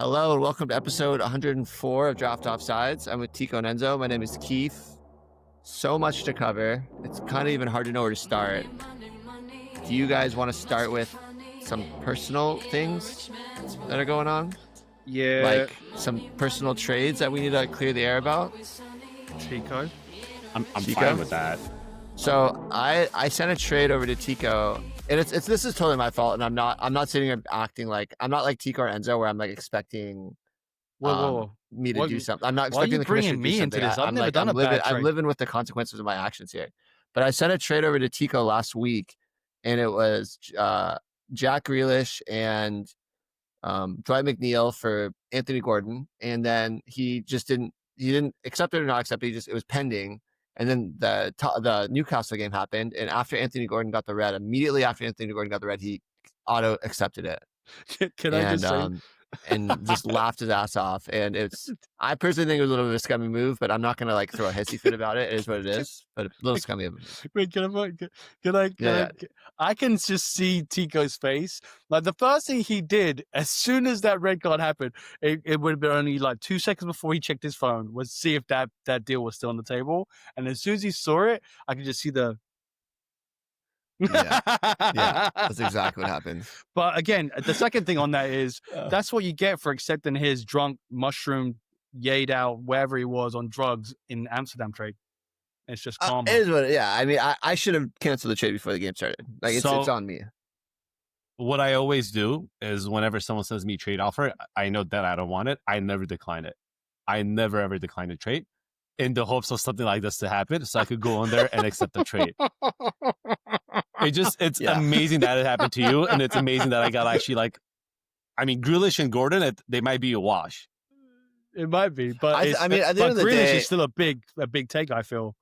Hello and welcome to episode 104 of Draft Offsides. I'm with Tiko and Enzo. My name is Keefe. So much to cover. It's kind of even hard to know where to start. Do you guys want to start with some personal things that are going on? Yeah. Like some personal trades that we need to clear the air about? Tiko. I'm Tiko? fine with that. So I sent a trade over to Tiko, and this is totally my fault, and I'm not sitting here acting like I'm not like Tiko or Enzo where I'm like expecting me to do something. I'm not expecting the commissioner to do me into something. this? I've never done a bad trade. I'm living with the consequences of my actions here. But I sent a trade over to Tiko last week, and it was Jack Grealish and Dwight McNeil for Anthony Gordon, and then he didn't accept it or not accept it. It was pending. And then the Newcastle game happened, and after Anthony Gordon got the red, immediately after Anthony Gordon got the red, he auto accepted it. I just say? And just laughed his ass off. And I personally think it was a little bit of a scummy move, but I'm not gonna like throw a hissy fit about it. It is what it is, but a little scummy of a move. Wait, I can just see Tiko's face. Like the first thing he did as soon as that red card happened, it would have been only like 2 seconds before he checked his phone, was see if that deal was still on the table. And as soon as he saw it, I could just see the yeah, that's exactly what happened. But again, the second thing on that is that's what you get for accepting his drunk mushroom yayed out wherever he was on drugs in Amsterdam trade. It's just karma. It is what. Yeah, I mean, I should have canceled the trade before the game started. Like it's on me. What I always do is whenever someone sends me a trade offer, I know that I don't want it. I never decline it. I never ever decline a trade in the hopes of something like this to happen, so I could go on there and accept the trade. It's amazing that it happened to you, and it's amazing that I got actually Grealish and Gordon, they might be a wash. It might be, but I mean, at the end of the Grealish day, is still a big take. I feel.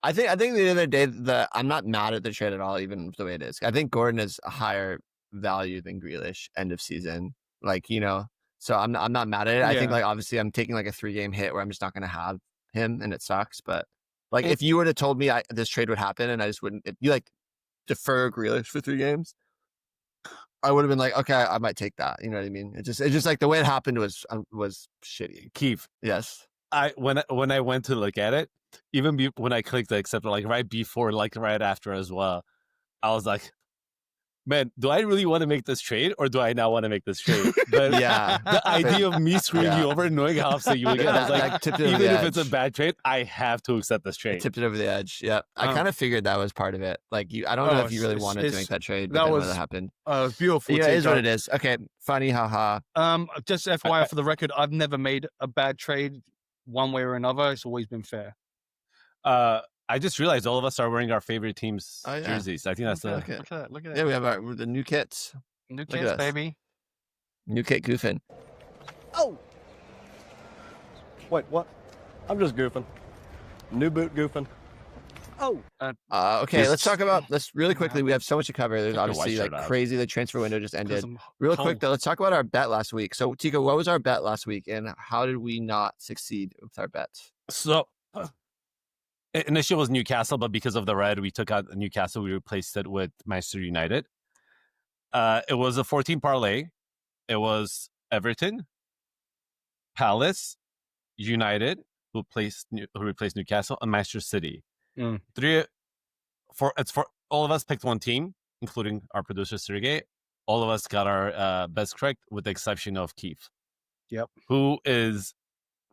I think at the end of the day, I'm not mad at the trade at all, even the way it is. I think Gordon is a higher value than Grealish end of season, so I'm not mad at it. Yeah. I think obviously I'm taking a 3-game hit where I'm just not going to have him, and it sucks. But if you would have told me this trade would happen, and I just wouldn't, defer Grealish for 3 games, I would have been like, okay, I might take that. You know what I mean? It's just like the way it happened was shitty. Keefe, yes. When I went to look at it, even when I clicked the accept, right before, right after as well, I was like, man, do I really want to make this trade or do I not want to make this trade? But the idea of me screwing you over, knowing how upset you would get, I was like, even if it's a bad trade, I have to accept this trade. Tipped it over the edge. Yeah, I kind of figured that was part of it. I don't know if you really wanted to make that trade, but that happened. Beautiful. Yeah, it is what it is. Okay, funny, haha. Just FYI for the record, I've never made a bad trade one way or another. It's always been fair. I just realized all of us are wearing our favorite team's jerseys. I think that's look at that. Yeah, we have the new kits. New kits, baby. New kit goofing. Oh! Wait, what? I'm just goofing. New boot goofing. Oh! Okay, let's talk about this really quickly. We have so much to cover. There's obviously crazy. The transfer window just ended. Real quick though, let's talk about our bet last week. So Tiko, what was our bet last week, and how did we not succeed with our bets? So initially it was Newcastle, but because of the red, we took out Newcastle. We replaced it with Manchester United. It was a 14 parlay. It was Everton, Palace, United, who replaced Newcastle, and Manchester City. For all of us picked one team, including our producer Sergey. All of us got our bets correct, with the exception of Keefe. Yep. Who is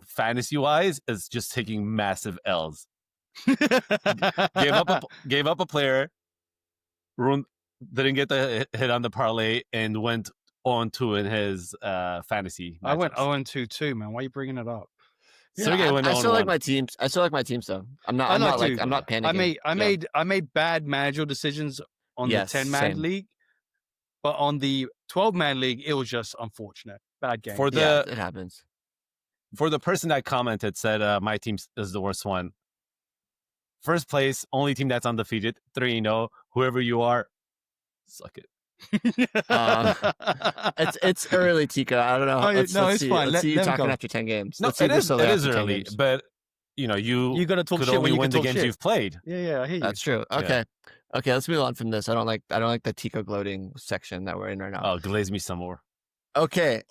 fantasy-wise is just taking massive L's. gave up a player, didn't get the hit on the parlay, and went on to in his fantasy matchups. I went 0-2 too, man. Why are you bringing it up? Yeah, I still like my teams. I still like my teams though. I'm not panicking. I made bad managerial decisions on the 10-man league, but on the 12-man league, it was just unfortunate. Bad game. It happens. For the person that commented, said my team is the worst one. First place, only team that's undefeated, 3-0. Whoever you are, suck it. It's early, Tiko. I don't know. It's fine. Let's see you talking after 10 games. No, it is early, but you got to talk could shit only when you win the talk games shit. you've played. Yeah, I hear you. That's true. Okay, let's move on from this. I don't like the Tiko gloating section that we're in right now. Oh, glaze me some more. Okay,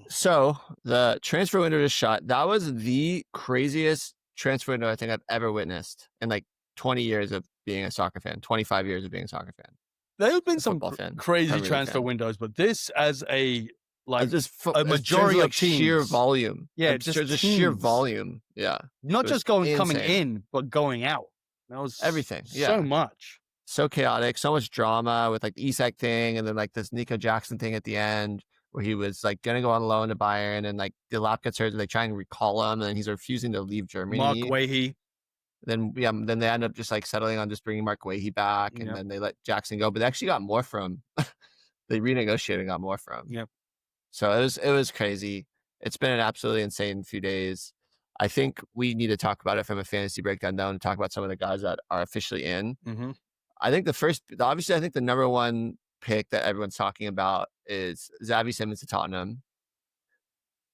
so the transfer window is shut. That was the craziest transfer window I think I've ever witnessed in like 20 years of being a soccer fan, 25 years of being a soccer fan. There have been some football fan, crazy Premier League transfer fan. windows, but this as a like Just a majority like of teams, sheer volume. Yeah, like, just sheer teams. volume. Yeah, not it just was coming insane. in, but going out. That was Everything. Yeah, so much. so chaotic, so much drama with like the Isak thing, and then like this Nico Jackson thing at the end, where he was like gonna go on loan to Bayern, and like the lap gets hurt, and they try and recall him, and he's refusing to leave Germany. Mark Guehi. Then then they end up just like settling on just bringing Mark Guehi back, and then they let Jackson go, but they actually got more from. They renegotiated and got more from. Yep. So it was crazy. It's been an absolutely insane few days. I think we need to talk about it from a fantasy breakdown down and talk about some of the guys that are officially in. Mm-hmm. I think obviously, I think the number one pick that everyone's talking about is Xavi Simons to Tottenham.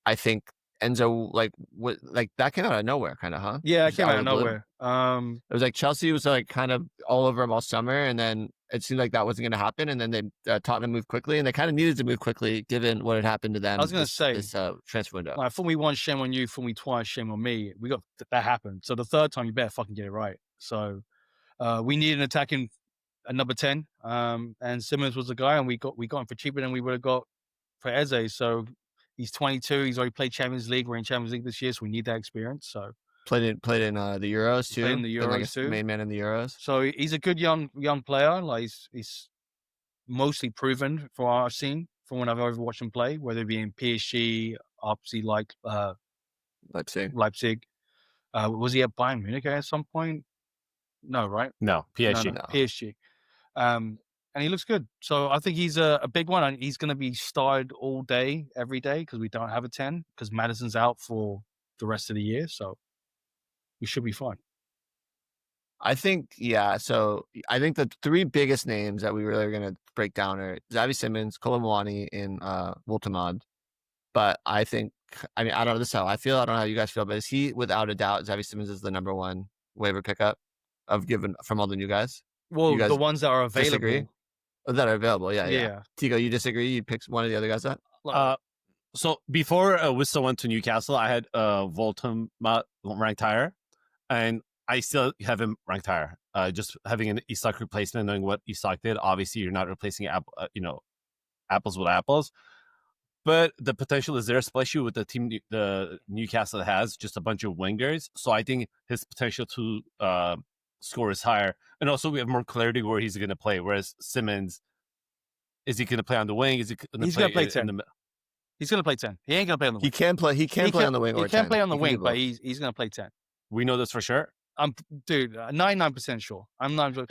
I think Enzo, like that came out of nowhere, kind of, huh? Yeah, it Just came out of the blue. nowhere. It was like Chelsea was like kind of all over him all summer, and then it seemed like that wasn't going to happen, and then they Tottenham moved quickly, and they kind of needed to move quickly given what had happened to them. I was going to say this transfer window. Like, fool me once, shame on you. Fool me twice, shame on me. We got that happened. So the third time, you better fucking get it right. So we need an attacking a number 10, and Simmons was the guy, and we got him for cheaper than we would have got for Eze. So he's 22. He's already played Champions League. We're in Champions League this year, so we need that experience. So played in the Euros too. Played in the Euros too. Main man in the Euros. So he's a good young player. Like he's mostly proven from what I've seen from when I've ever watched him play, whether it be in PSG, obviously like Leipzig. Was he at Bayern Munich at some point? No, right? No, PSG. No. PSG. And he looks good. So I think he's a big one, and he's going to be started all day, every day, because we don't have a 10, because Maddison's out for the rest of the year. So we should be fine. I think, yeah. So I think the three biggest names that we really are going to break down are Xavi Simons, Kolo Muani, and Woltemade. But I think, I don't know, this is how I feel. I don't know how you guys feel, but is he, without a doubt, Xavi Simons is the number one waiver pickup from all the new guys? Well, guys the ones that are available. Disagree? Oh, that are available, yeah. Tiko, you disagree? You pick one of the other guys up? So before Whistle went to Newcastle, I had Woltemade ranked higher, and I still have him ranked higher. Just having an Isak replacement, knowing what Isak did. Obviously, you're not replacing apples with apples, but the potential is there, especially with the team the Newcastle has, just a bunch of wingers. So I think his potential to score is higher, and also we have more clarity where he's going to play. Whereas Simmons, is he going to play on the wing? Is he going to play 10? He's going to play 10. He ain't going to play on the wing. He can play on the wing. He can play on the wing, but he's going to play 10. We know this for sure. I'm 99% sure. I'm not sure.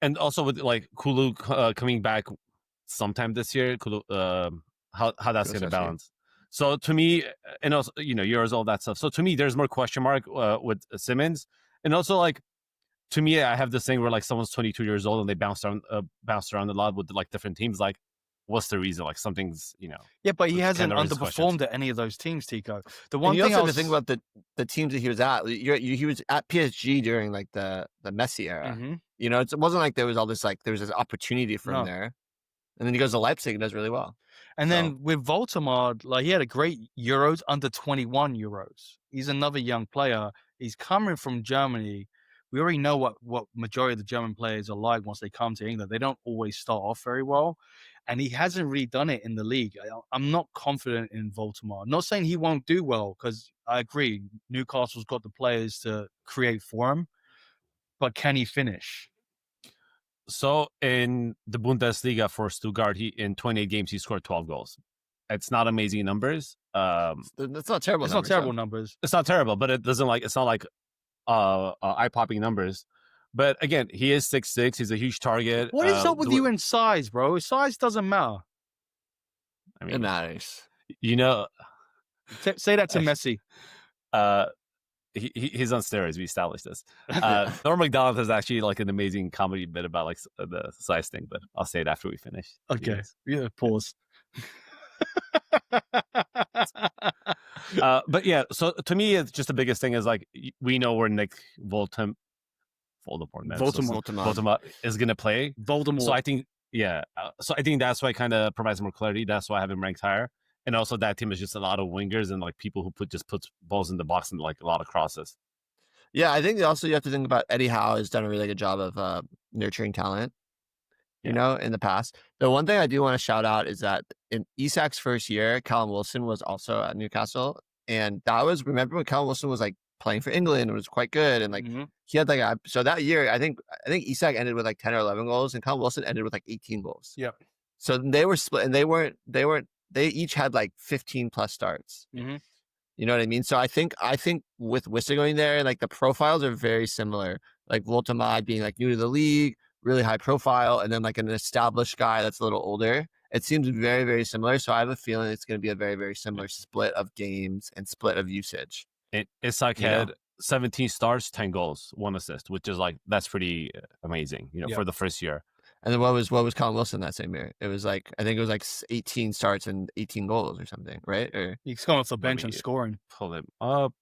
And also with like Kulu coming back sometime this year, Kulu, how that's going to balance. So to me, and also Euros, all that stuff. So to me, there's more question mark with Simmons, and also like to me, I have this thing where like someone's 22 years old and they bounce around a lot with like different teams. Like, what's the reason? Like something's Yeah, but he hasn't underperformed at any of those teams, Tico. The one thing you also have to think about the teams that he was at. He was at PSG during like the Messi era. Mm-hmm. It wasn't like there was all this there was this opportunity for him there, and then he goes to Leipzig and does really well. And then with Woltemade, like he had a great Euros, under 21 Euros. He's another young player. He's coming from Germany. We already know what majority of the German players are like once they come to England. They don't always start off very well. And he hasn't really done it in the league. I'm not confident in Woltemade. Not saying he won't do well, because I agree, Newcastle's got the players to create for him. But can he finish? So in the Bundesliga for Stuttgart, in 28 games, he scored 12 goals. It's not amazing numbers. It's not terrible. It's not terrible numbers. It's not terrible, but it's not like eye-popping numbers. But again, he is 6'6". He's a huge target. What is up with you in size, bro? Size doesn't matter. I mean, it matters. Say that to Messi. He's on steroids. We established this. Norm MacDonald has actually like an amazing comedy bit about like the size thing, but I'll say it after we finish. Okay. Yeah. Pause. But yeah, so to me, it's just the biggest thing is like we know where Nick Woltemade is going to play. Voldemort. So I think Yeah. So I think that's why kind of provides more clarity. That's why I have him ranked higher. And also that team is just a lot of wingers and like people who puts balls in the box and like a lot of crosses. Yeah, I think also you have to think about Eddie Howe has done a really good job of nurturing talent, you know, in the past. The one thing I do want to shout out is that in Isak's first year, Callum Wilson was also at Newcastle. And that was, remember when Callum Wilson was like playing for England and was quite good. And like he had like so that year, I think Isak ended with like 10 or 11 goals and Callum Wilson ended with like 18 goals. Yeah. So they were split and they each had like 15 plus starts. You know what I mean? So I think with Wissa going there, like the profiles are very similar. Like Woltemade being like new to the league, really high profile, and then like an established guy that's a little older. It seems very, very similar. So I have a feeling it's going to be a very, very similar split of games and split of usage. Isak had 17 starts, 10 goals, 1 assist, which is like, that's pretty amazing, you know, for the first year. And then what was Callum Wilson that same year? It was like, I think it was like 18 starts and 18 goals or something, right? Or he's coming off the bench and scoring. Pull him up.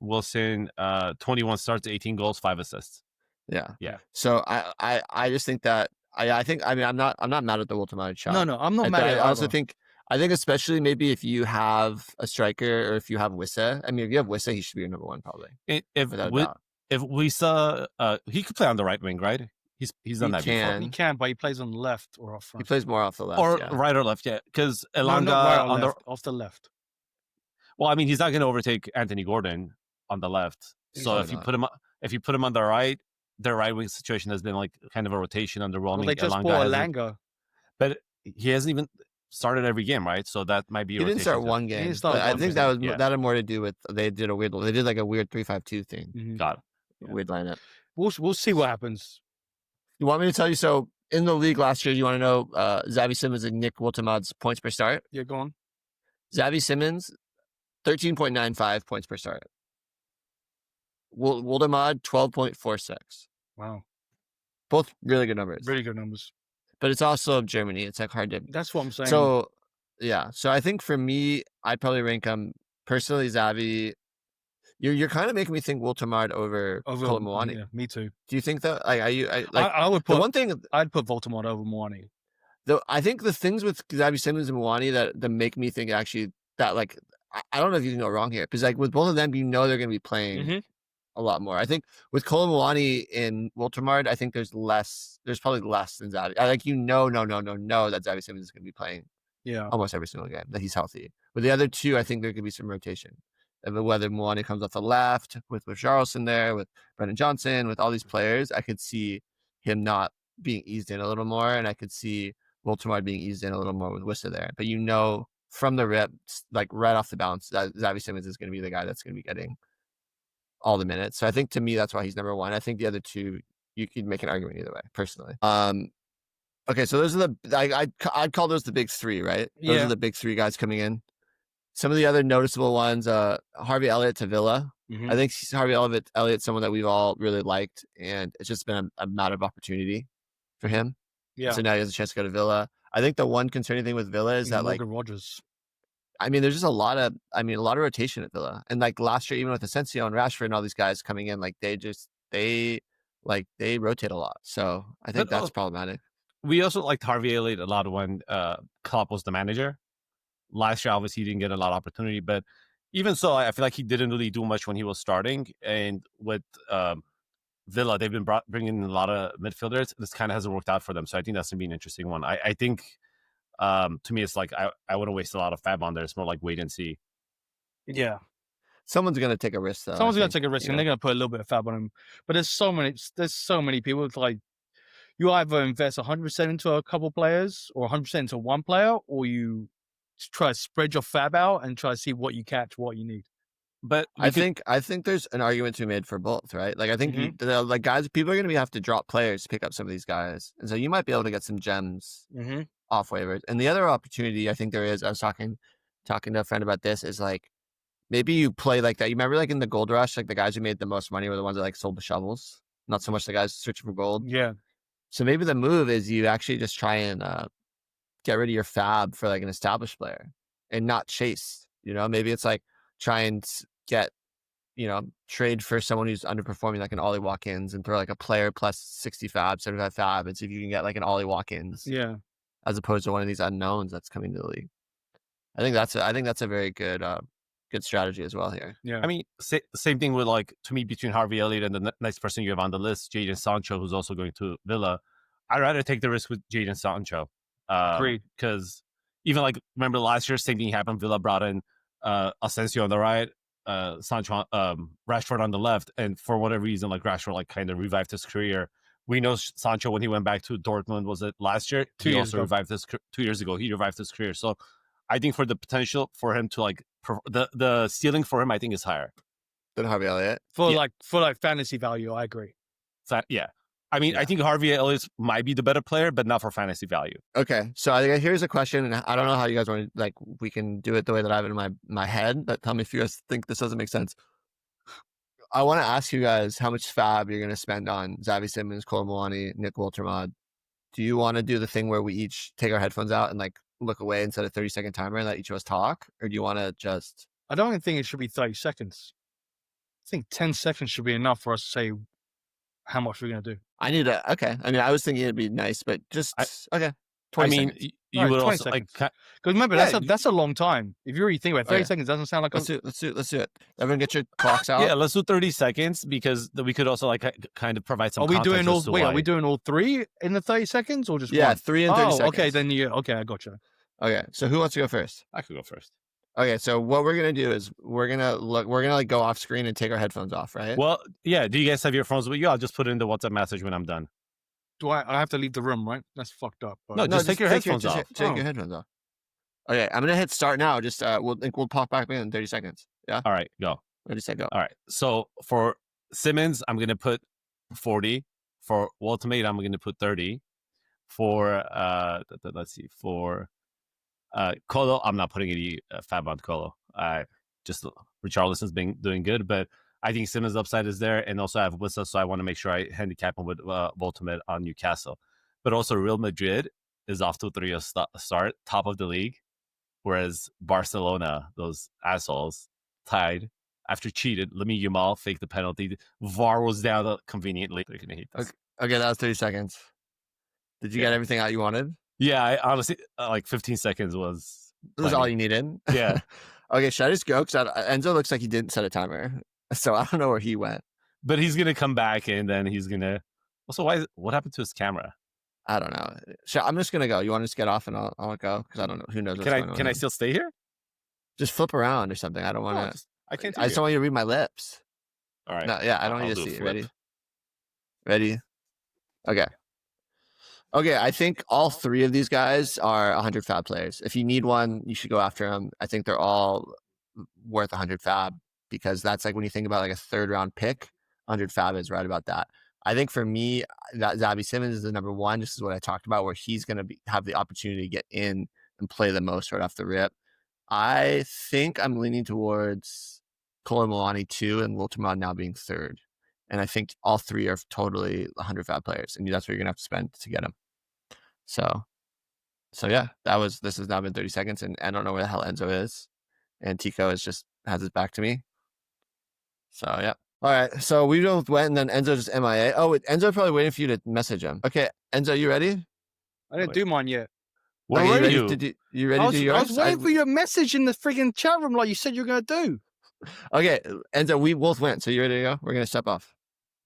Wilson, 21 starts, 18 goals, 5 assists. Yeah. Yeah. So I just think that I think I'm not mad at the Woltemade shot. No, I'm not mad at it. I also think especially maybe if you have a striker or if you have Wissa. I mean, if you have Wissa, he should be your number one probably. If Wissa, he could play on the right wing, right? He's done that before. He can, but he plays on the left or off front. He plays more off the left. Or right or left, yeah. Because Elanga off the left. Well, I mean, he's not going to overtake Anthony Gordon on the left. So if you put him on the right wing situation has been like kind of a rotation underwhelming. Well, they just bought Elanga, but he hasn't even started every game, right? So that might be a rotation. He didn't start one game. I think that had more to do with they did like a weird 3-5-2 thing. Got it. Weird lineup. We'll see what happens. You want me to tell you? So in the league last year, you want to know Xavi Simons and Nick Woltemade's points per start? Yeah, go on. Xavi Simons, 13.95 points per start. Woltemade, 12.46. Wow. Both really good numbers. Really good numbers. But it's also Germany. It's like hard to... That's what I'm saying. So, yeah. So I think for me, I'd probably rank him personally, Xavi. You're kind of making me think Woltemade over Kolo Muani. Yeah, me too. Do you think that? Like, I would put the one thing. I'd put Woltemade over Muani. Though I think the things with Xavi Simons and Muani that make me think actually that like I don't know if you can go wrong here because like with both of them, you know they're going to be playing a lot more. I think with Kolo Muani and Woltemade, I think there's probably less than Xavi. I like no that Xavi Simons is going to be playing almost every single game that he's healthy. With the other two, I think there could be some rotation. Whether Muani comes off the left with Charleston there, with Brendan Johnson, with all these players, I could see him not being eased in a little more, and I could see Woltemade being eased in a little more with Wissa there. But you know from the rip, like right off the bounce, that Xavi Simons is going to be the guy that's going to be getting all the minutes. So I think to me, that's why he's number one. I think the other two, you could make an argument either way, personally. Okay, so those are I'd call those the big three, right? Those are the big three guys coming in. Some of the other noticeable ones, Harvey Elliott to Villa. I think Harvey Elliott's someone that we've all really liked, and it's just been a matter of opportunity for him. Yeah. So now he has a chance to go to Villa. I think the one concerning thing with Villa is that Morgan Rogers. I mean, there's just a lot of rotation at Villa, and like last year, even with Asensio and Rashford and all these guys coming in, like they rotate a lot. So I think that's problematic. We also liked Harvey Elliott a lot when Klopp was the manager. Last year, obviously, he didn't get a lot of opportunity, but even so, I feel like he didn't really do much when he was starting. And with Villa, they've been bringing in a lot of midfielders. This kind of hasn't worked out for them, so I think that's going to be an interesting one. I think, to me, it's like I wouldn't waste a lot of FAAB on there. It's more like wait and see. Yeah. Someone's going to take a risk, though. Someone's going to take a risk, and they're going to put a little bit of FAAB on him. But there's so many people. It's like, you either invest 100% into a couple players or 100% into one player, or you try to spread your FAAB out and try to see what you catch, what you need. But I think there's an argument to be made for both, right? Like I think like guys, people are going to have to drop players to pick up some of these guys, and so you might be able to get some gems off waivers. And the other opportunity I think there is, I was talking to a friend about this, is like maybe you play like that. You remember like in the gold rush, like the guys who made the most money were the ones that like sold the shovels, not so much the guys searching for gold. Yeah. So maybe the move is you actually just try and get rid of your FAAB for like an established player and not chase. You know, maybe it's like try and get trade for someone who's underperforming, like an Ollie Watkins, and throw like a player plus 60 FAAB, 75 FAAB, and see if you can get like an Ollie Watkins. Yeah. As opposed to one of these unknowns that's coming to the league. I think that's a very good strategy as well here. Yeah. I mean, same thing with, like, to me, between Harvey Elliott and the next person you have on the list, Jadon Sancho, who's also going to Villa. I'd rather take the risk with Jadon Sancho. Agreed. Because even, like, remember last year, same thing happened. Villa brought in Asensio on the right, Sancho, Rashford on the left, and for whatever reason, like, Rashford like kind of revived his career. We know Sancho, when he went back to Dortmund, was it last year? 2 years ago. Revived his 2 years ago. He revived his career. So I think for the potential for him to, like, the ceiling for him, I think, is higher than Harvey Elliott. For fantasy value, I agree. Yeah. I mean, I think Harvey Elliott might be the better player, but not for fantasy value. Okay, so here's a question, and I don't know how you guys want to, like, we can do it the way that I have it in my head, but tell me if you guys think this doesn't make sense. I want to ask you guys how much FAAB you're going to spend on Xavi Simons, Kolo Muani, Nick Woltermod. Do you want to do the thing where we each take our headphones out and, like, look away and set a 30-second timer and let each of us talk? Or do you want to just... I don't even think it should be 30 seconds. I think 10 seconds should be enough for us to say how much we're going to do. Okay. I mean, I was thinking it'd be nice, but just, okay. 20 seconds. You would also, seconds. like... Because remember, that's a long time. If you really think about it, 30 seconds doesn't sound like Let's do it. Everyone get your clocks out. Yeah, let's do 30 seconds, because we could also, like, kind of provide some context. Are we doing all three in the 30 seconds or just one? 3 and 30 seconds. Okay, then I gotcha. Okay, so who wants to go first? I could go first. Okay, so what we're gonna do is we're gonna like go off screen and take our headphones off, right? Well, yeah. Do you guys have your phones with you? I'll just put it in the WhatsApp message when I'm done. Do I have to leave the room, right? That's fucked up. But... No, just take your headphones off. Take your headphones off. Okay, I'm gonna hit start now. Just we'll pop back in 30 seconds. Yeah. All right, go. Ready, set, go. All right. So for Simons, I'm gonna put 40. For Ultimate, I'm gonna put 30. For let's see. For Kolo, I'm not putting any FAAB on Kolo. Just Richarlison's been doing good, but I think Simons' upside is there, and also I have Wissa, so I want to make sure I handicap him with Ultimate on Newcastle. But also Real Madrid is off to a 3-0 start, top of the league, whereas Barcelona, those assholes, tied after cheated. Lamine Yamal faked the penalty. VAR was down conveniently. They're gonna hate this. Okay, that was 30 seconds. Did you get everything out you wanted? Yeah, I honestly, like 15 seconds was all you needed. Yeah. Okay, should I just go? Because Enzo looks like he didn't set a timer, so I don't know where he went. But he's gonna come back, and then he's gonna. Also, what happened to his camera? I don't know. I'm just gonna go. You want to just get off and I'll go, because I don't know. Who knows? Can I still stay here? Just flip around or something. I don't want to. I can't. I just don't want you to read my lips. All right. No, yeah, I don't need to see it. Ready? Okay. Okay, I think all three of these guys are 100 FAAB players. If you need one, you should go after them. I think they're all worth 100 FAAB, because that's like when you think about like a third round pick, 100 FAAB is right about that. I think for me, that Xavi Simons is the number one. This is what I talked about, where he's going to have the opportunity to get in and play the most right off the rip. I think I'm leaning towards Kolo Muani 2 and Woltermod now being third. And I think all three are totally 100 FAAB players, and that's what you're gonna have to spend to get them. So yeah, this has now been 30 seconds, and I don't know where the hell Enzo is, and Tiko has his back to me. So yeah, all right. So we both went, and then Enzo just MIA. Oh, Enzo probably waiting for you to message him. Okay, Enzo, you ready? I didn't do mine yet. What are you? You ready to do yours? I was waiting for your message in the friggin' chat room, like you said you were gonna do. Okay, Enzo, we both went. So you ready to go? We're gonna step off.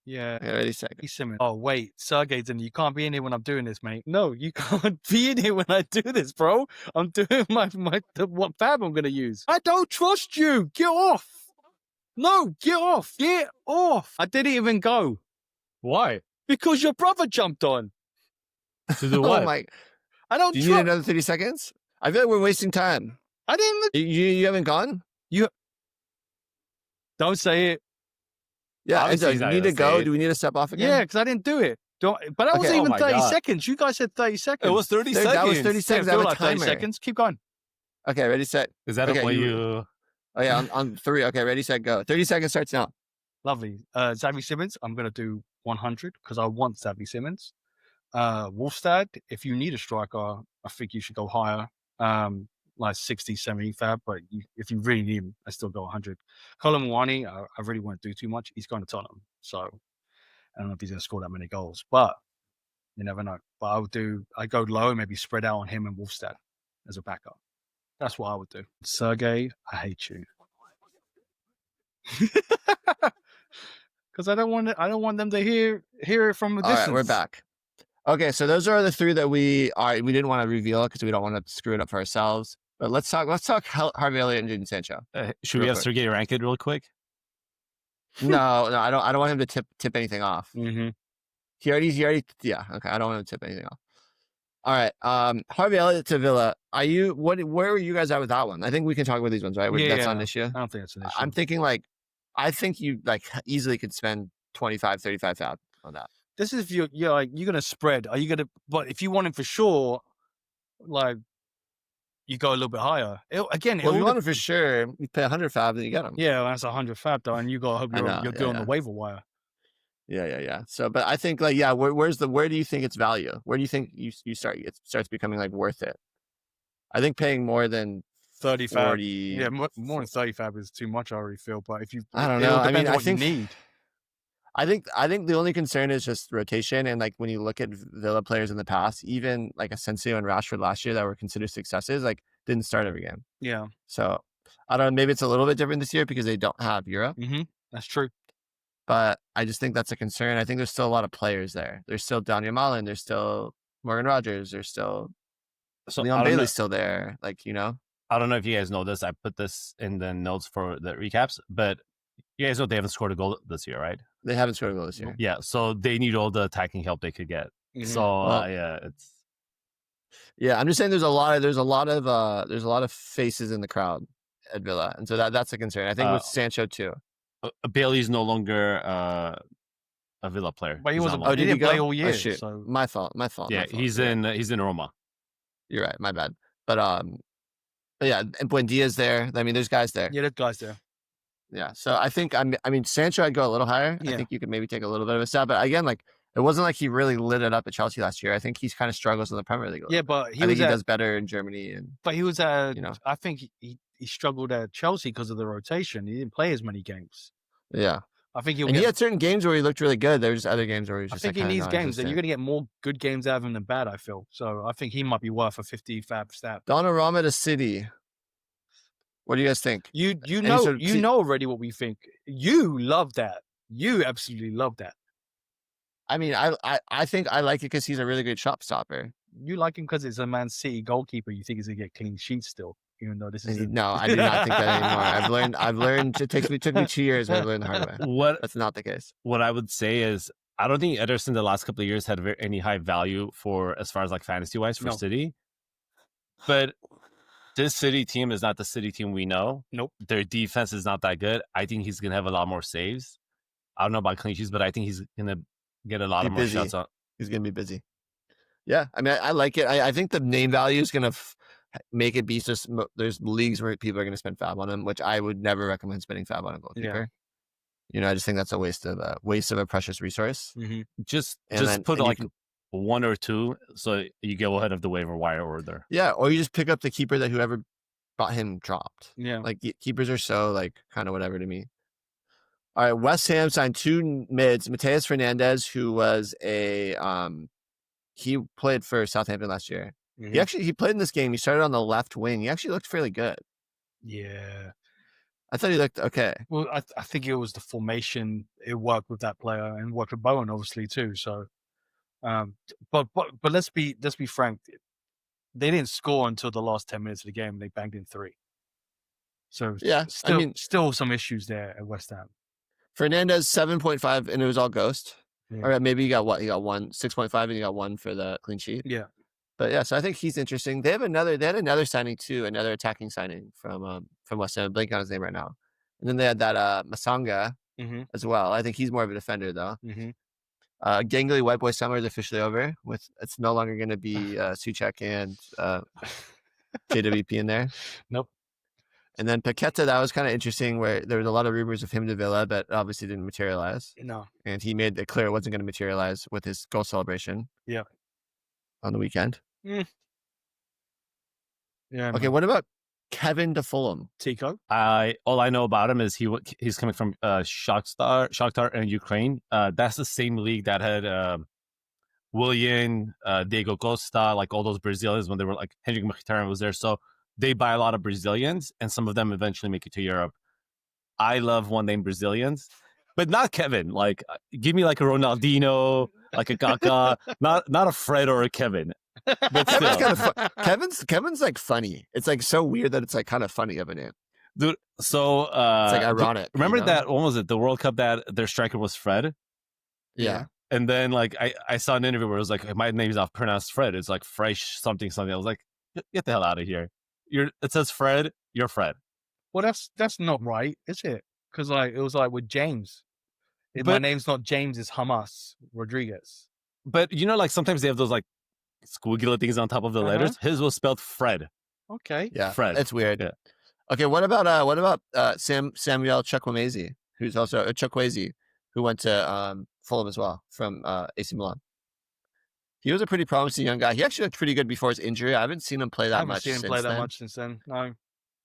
Yeah. Okay, ready, second. Oh, wait. Sergey, then you can't be in here when I'm doing this, mate. No, you can't be in here when I do this, bro. I'm doing what FAAB I'm going to use. I don't trust you. Get off. No, get off. Get off. I didn't even go. Why? Because your brother jumped on. To do what? Oh my. I don't Do you need another 30 seconds? I feel like we're wasting time. I didn't. You haven't gone? Don't say it. Yeah, Enzo, you need to go. Do we need to step off again? Yeah, because I didn't do it. But that wasn't even 30 seconds. You guys said 30 seconds. It was 30 seconds. That was 30 seconds. I feel like 30 seconds. Keep going. Okay, ready, set. Is that okay, what you... Oh, yeah, on 3. Okay, ready, set, go. 30 seconds starts now. Lovely. Xavi Simons, I'm going to do 100 because I want Xavi Simons. Wolfstad, if you need a striker, I think you should go higher. like 60, 70 FAAB, but if you really need him, I still go 100. Colin Mwani, I really won't do too much. He's going to Tottenham, so I don't know if he's going to score that many goals, but you never know. But I go low, maybe spread out on him and Wolfstad as a backup. That's what I would do. Sergey, I hate you. Because I don't want them to hear it from a distance. All right, we're back. Okay, so those are the three that we didn't want to reveal because we don't want to screw it up for ourselves. But let's talk Harvey Elliott and Jadon Sancho. Should we have Sergey rank it real quick? No, I don't want him to tip anything off. Mm-hmm. He already, yeah. Okay, I don't want him to tip anything off. All right, Harvey Elliott to Villa. Where were you guys at with that one? I think we can talk about these ones, right? That's not an issue. I don't think it's an issue. I'm thinking I think you easily could spend 25, 35 thousand on that. This is if you're gonna spread. Are you gonna? But if you want him for sure, like you go a little bit higher. If you want him for sure, you pay 100 FAAB, then you get him. Yeah, that's 100 FAAB though, and you gotta hope you're good on the waiver wire. Yeah. So, but I think where do you think it's value? Where do you think it starts becoming worth it? I think paying more than 30 40. Yeah, more than 30 FAAB is too much. I already feel, but if you, I don't know. I mean, I think you need. I think the only concern is just rotation, and when you look at Villa players in the past, even Asensio and Rashford last year that were considered successes, didn't start every game. Yeah. So I don't know. Maybe it's a little bit different this year because they don't have Europe. Mm-hmm. That's true. But I just think that's a concern. I think there's still a lot of players there. There's still Daniel Malen. There's still Morgan Rogers. There's still Leon Bailey's still there. I don't know if you guys know this. I put this in the notes for the recaps, but you guys know they haven't scored a goal this year, right? They haven't scored a goal this year. Yeah, so they need all the attacking help they could get. Mm-hmm. So yeah, I'm just saying there's a lot of faces in the crowd at Villa, and so that's a concern. I think with Sancho too. Bailey's no longer a Villa player. But he wasn't. Did he go? play all year. Oh, shit. So. My fault. Yeah, he's in Roma. You're right. My bad. But yeah, and Buendia's there. I mean, there's guys there. Yeah, there's guys there. Yeah. So I think Sancho, I'd go a little higher. Yeah. I think you could maybe take a little bit of a stab. But again, it wasn't like he really lit it up at Chelsea last year. I think he's kind of struggles in the Premier League. Yeah, but he does better in Germany. But he was at. I think he struggled at Chelsea because of the rotation. He didn't play as many games. Yeah. I think he had certain games where he looked really good. There were just other games where he was just. I think he needs games, and you're going to get more good games out of him than bad. I feel so. I think he might be worth a 50 FAAB stab. Donnarumma to City. What do you guys think? You know already what we think. You love that. You absolutely love that. I mean, I think I like it because he's a really good shot stopper. You like him because it's a Man City goalkeeper. You think he's going to get clean sheets still. Even though this is no, I do not think that anymore. I've learned. It took me 2 years, but I learned the hard way. That's not the case. What I would say is, I don't think Ederson the last couple of years had any high value for as far as fantasy wise for City. But this City team is not the City team we know. Nope. Their defense is not that good. I think he's gonna have a lot more saves. I don't know about clean sheets, but I think he's gonna get a lot of more shots on. He's gonna be busy. Yeah, I mean, I like it. I think the name value is gonna make it be just there's leagues where people are going to spend FAAB on him, which I would never recommend spending FAAB on a goalkeeper. Yeah. I just think that's a waste of a precious resource. Mm-hmm. Just put one or two so you go ahead of the waiver wire order. Yeah, or you just pick up the keeper that whoever bought him dropped. Yeah, keepers are so kind of whatever to me. All right, West Ham signed 2 mids. Mateus Fernandez, who was he played for Southampton last year. Mm-hmm. He played in this game. He started on the left wing. He actually looked fairly good. Yeah. I thought he looked okay. Well, I think it was the formation. It worked with that player and worked with Bowen, obviously, too. So, but let's be frank. They didn't score until the last 10 minutes of the game. They banged in 3. So, yeah, still some issues there at West Ham. Fernandez, 7.5, and it was all ghost. Yeah. Or maybe he got 6.5, and he got 1 for the clean sheet. Yeah. But yeah, so I think he's interesting. They had another signing too, another attacking signing from West Ham. I'm blanking on his name right now. And then they had that Masanga as well. I think he's more of a defender though. Mm-hmm. Gangly White Boy Summer is officially over. It's no longer going to be Suchek and JWP in there. Nope. And then Paqueta, that was kind of interesting, where there was a lot of rumors of him to Villa, but obviously didn't materialize. No. And he made it clear it wasn't going to materialize with his goal celebration. Yeah. On the weekend. Mm. Yeah. Okay, what about Kevin to Fulham? Tiko. All I know about him is he's coming from Shakhtar in Ukraine. That's the same league that had Willian, Diego Costa, like all those Brazilians when they were like Henrik Mkhitaryan was there. So they buy a lot of Brazilians, and some of them eventually make it to Europe. I love one-name Brazilians, but not Kevin. Like, give me like a Ronaldinho, like a Kaká, not a Fred or a Kevin. But Kevin's still, kind of Kevin's like funny. It's like so weird that it's like kind of funny of a name. dude. So It's like ironic. remember you know? that? What was it? The World Cup that their striker was Fred. Yeah. And then like I saw an interview where it was like, my name is not pronounced Fred. It's like Fresh something. I was like, get the hell out of here. It says Fred. You're Fred. Well, that's not right, is it? Because like it was like with James. If my But- name's not James, it's Hamas Rodriguez. But you know, like sometimes they have those like squiggly things on top of the letters. His was spelled Fred. Okay. Yeah. Fred. It's weird. Yeah. Okay, what about Samuel Chukwueze, who's also Chukwueze, who went to Fulham as well from AC Milan. He was a pretty promising young guy. He actually looked pretty good before his injury. I haven't seen him play that much. I haven't seen him since play that then. much since then. No.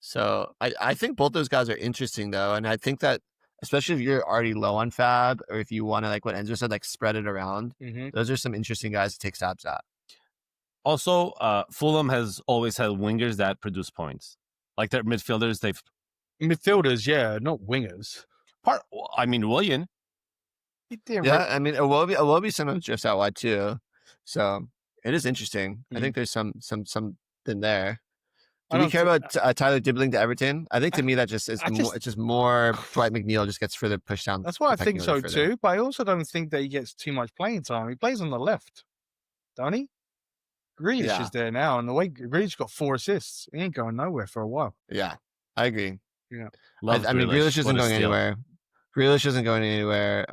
So I think both those guys are interesting though, and I think that especially if you're already low on FAAB or if you want to like what Enzo said, like spread it around. Mm-hmm. Those are some interesting guys to take stabs at. Also, Fulham has always had wingers that produce points. Like their midfielders, Midfielders, yeah, not wingers. Willian. He didn't Yeah, I mean, Iwobi sometimes drifts out wide too, so it is interesting. I think there's something there. Do we care about Tyler Dibbling to Everton? I think to me that just is it's just more Dwight McNeil just gets further pushed down. That's why I think so further. too. But I also don't think that he gets too much playing time. He plays on the left, don't he? Grealish is there now, and the way Grealish got 4 assists, he ain't going nowhere for a while. Yeah, I agree. Yeah, I mean, Grealish isn't going anywhere. Grealish isn't going anywhere.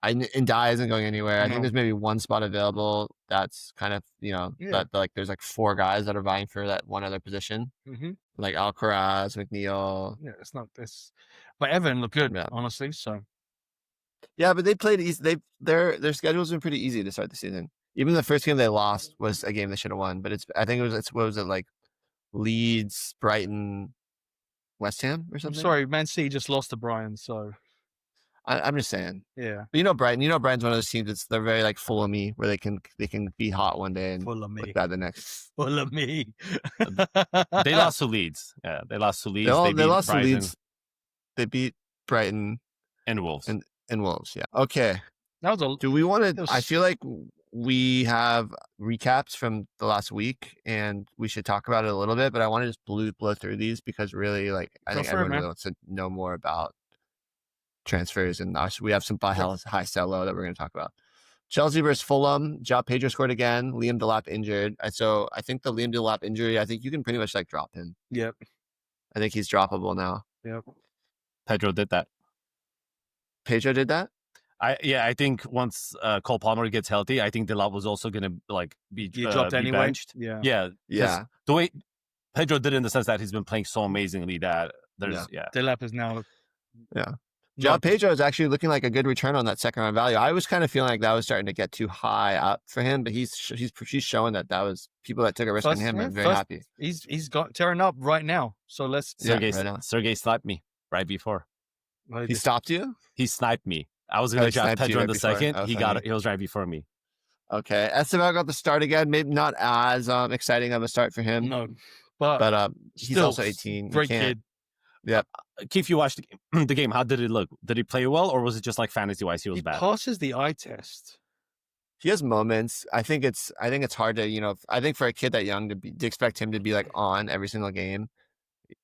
Ndai isn't going anywhere. I think there's maybe one spot available. That's kind of that like there's like 4 guys that are vying for that one other position. Mm-hmm. Like Alcaraz, McNeil. Yeah, it's not this, but Everton look good, honestly. So yeah, but they played easy. Their schedule's been pretty easy to start the season. Even the first game they lost was a game they should have won. But I think what was it like Leeds, Brighton, West Ham or something? I'm sorry, Man City just lost to Brighton, so I'm just saying. Yeah. But Brighton's one of those teams they're very like full of me where they can be hot one day and full of me. look bad the next. Full of me. They lost to Leeds. Yeah, they lost to Leeds. They lost Brighton. to Leeds. They beat Brighton and Wolves. And Wolves, yeah. Okay. That was Do we want to I feel like we have recaps from the last week and we should talk about it a little bit, but I want to just blow through these because really I think everyone really wants to know more about transfers and we have some high sell low that we're going to talk about. Chelsea versus Fulham. João Pedro scored again. Liam Delap injured. So I think the Liam Delap injury, I think you can pretty much like drop him. Yep. I think he's droppable now. Yep. Pedro did that. Pedro did that? I think once Cole Palmer gets healthy, I think Delap was also going to be dropped anyway. Benched. Yeah. The way Pedro did in the sense that he's been playing so amazingly that there's Delap is now João Pedro is actually looking like a good return on that second round value. I was kind of feeling like that was starting to get too high up for him, but he's showing that was people that took a risk on him and very happy. He's got tearing up right now. So let's Sergey sniped me right before. He stopped you? He sniped me. I was going to draft Pedro in the second. Oh, he was right before me. Okay. Esteban got the start again. Maybe not as exciting of a start for him. No. But he's also 18. Great kid. Yep. Keefe, you watched the game. How did it look? Did he play well, or was it just like fantasy-wise he was bad? He passes the eye test. He has moments. I think it's hard to, I think for a kid that young to expect him to be like on every single game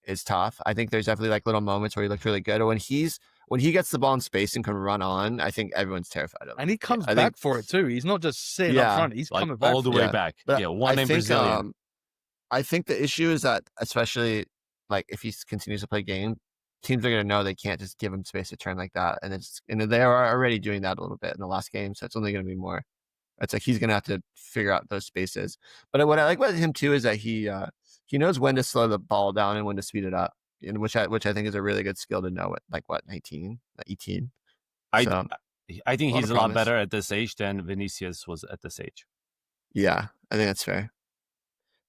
is tough. I think there's definitely like little moments where he looked really good. Or when he gets the ball in space and can run on, I think everyone's terrified of him. And he comes back for it too. He's not just sitting up front. He's like coming back all the way back. But one name Brazilian. I think the issue is that especially like if he continues to play game, teams are going to know they can't just give him space to turn like that. And they are already doing that a little bit in the last game. So it's only going to be more. It's like he's going to have to figure out those spaces. But what I like about him too is that he knows when to slow the ball down and when to speed it up, and which I think is a really good skill to know at 18. I think he's a lot better at this age than Vinicius was at this age. Yeah, I think that's fair.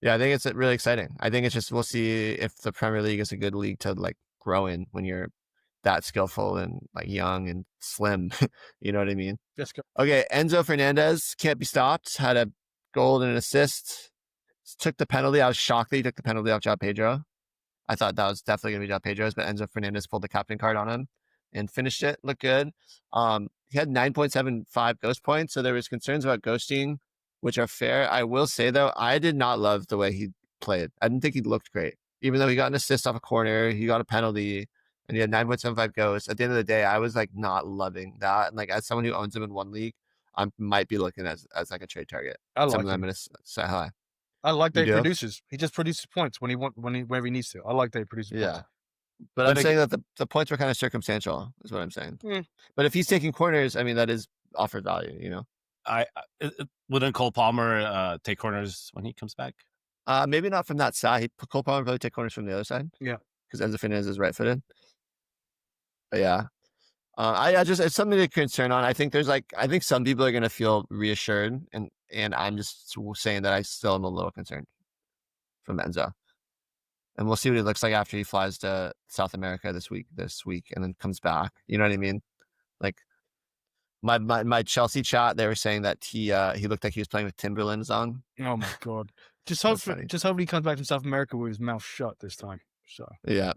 Yeah, I think it's really exciting. I think it's just we'll see if the Premier League is a good league to like grow in when you're that skillful and like young and slim. You know what I mean? Let's go. Okay, Enzo Fernandez can't be stopped. Had a goal and an assist. Took the penalty. I was shocked that he took the penalty off João Pedro. I thought that was definitely going to be João Pedro's, but Enzo Fernandez pulled the captain card on him and finished it. Looked good. He had 9.75 ghost points, so there was concerns about ghosting, which are fair. I will say, though, I did not love the way he played. I didn't think he looked great. Even though he got an assist off a corner, he got a penalty, and he had 9.75 ghosts. At the end of the day, I was like not loving that. And like as someone who owns him in one league, I might be looking as like a trade target. I like Someone I'm him. going to say hi. I like that You he do? produces. He just produces points whenever he needs to. I like that he produces points. Yeah. But I'm saying that the points were kind of circumstantial, is what I'm saying. Mm. But if he's taking corners, I mean, that is offered value, you know? I wouldn't Cole Palmer take corners when he comes back? Maybe not from that side. Cole Palmer probably take corners from the other side. Yeah. Because Enzo Fernandez is right-footed. But yeah. I just, it's something to concern on. I think some people are going to feel reassured, and I'm just saying that I still am a little concerned from Enzo. And we'll see what he looks like after he flies to South America this week, and then comes back. You know what I mean? Like my Chelsea chat, they were saying that he looked like he was playing with Timberlands on. Oh my god! Just That's hopefully, funny. he comes back from South America with his mouth shut this time. So Yeah.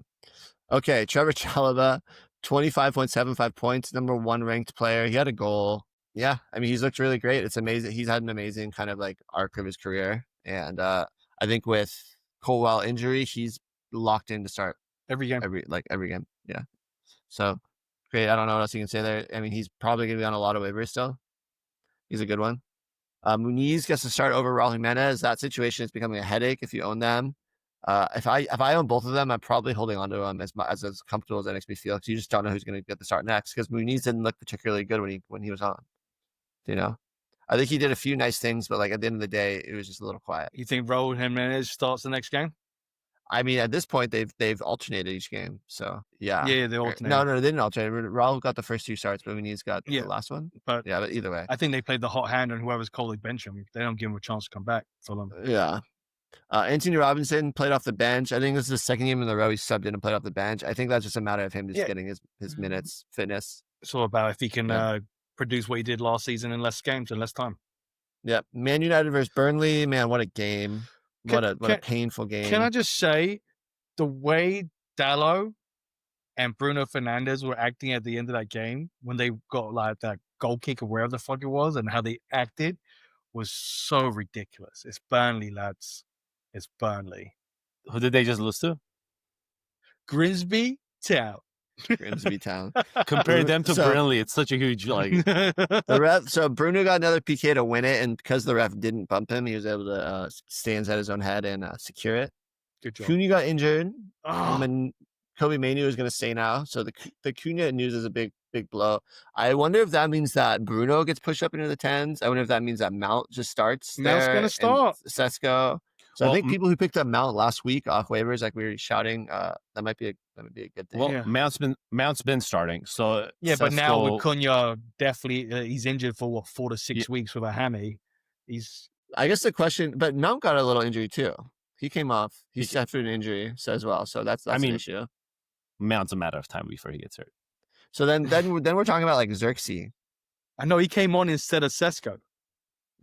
Okay, Trevor Chalobah, 25.75 points, number 1 ranked player. He had a goal. Yeah, I mean, he's looked really great. It's amazing. He's had an amazing kind of like arc of his career, and I think with Colwell injury, he's locked in to start every game. every game. Yeah. So great. I don't know what else you can say there. I mean, he's probably going to be on a lot of waivers still. He's a good one. Muniz gets to start over Raul Jimenez. That situation is becoming a headache if you own them. If I own both of them, I'm probably holding on to them as comfortable as that makes me feel, because you just don't know who's going to get the start next. Because Muniz didn't look particularly good when he was on. You know, I think he did a few nice things, but like at the end of the day, it was just a little quiet. You think Raul Jimenez starts the next game? I mean, at this point, they've alternated each game, so yeah. Yeah, they alternate. No, they didn't alternate. Raul got the first 2 starts, but Muniz got the last one. But yeah, but either way, I think they played the hot hand, and whoever's cold, they bench him. They don't give him a chance to come back for them. Yeah. Anthony Robinson played off the bench. I think this is the second game in a row he subbed in and played off the bench. I think that's just a matter of him just getting his minutes, fitness. It's all about if he can produce what he did last season in less games and less time. Yeah. Man United versus Burnley. Man, what a game. What a painful game. Can I just say, the way Dalot and Bruno Fernandes were acting at the end of that game when they got like that goal kick or wherever the fuck it was, and how they acted was so ridiculous. It's Burnley, lads. It's Burnley. Who did they just lose to? Grimsby Town. Grimsby Town. Compare them to Burnley. It's such a huge like. The ref. So Bruno got another PK to win it, and because the ref didn't bump him, he was able to stay inside his own head and secure it. Good job. Cunha got injured, and Kobe Mainoo is going to stay now. So the Cunha news is a big blow. I wonder if that means that Bruno gets pushed up into the 10s. I wonder if that means that Mount just starts. Mount's going to start. Sesko. So I think people who picked up Mount last week off waivers, like we were shouting, that might be a good thing. Well, Mount's been starting. So yeah, but now with Cunha, definitely he's injured for 4 to 6 weeks with a hammy. I guess the question, but Mount got a little injury too. He came off. He suffered an injury as well. So that's an issue. Mount's a matter of time before he gets hurt. So then we're talking about like Xerxes. I know he came on instead of Sesko.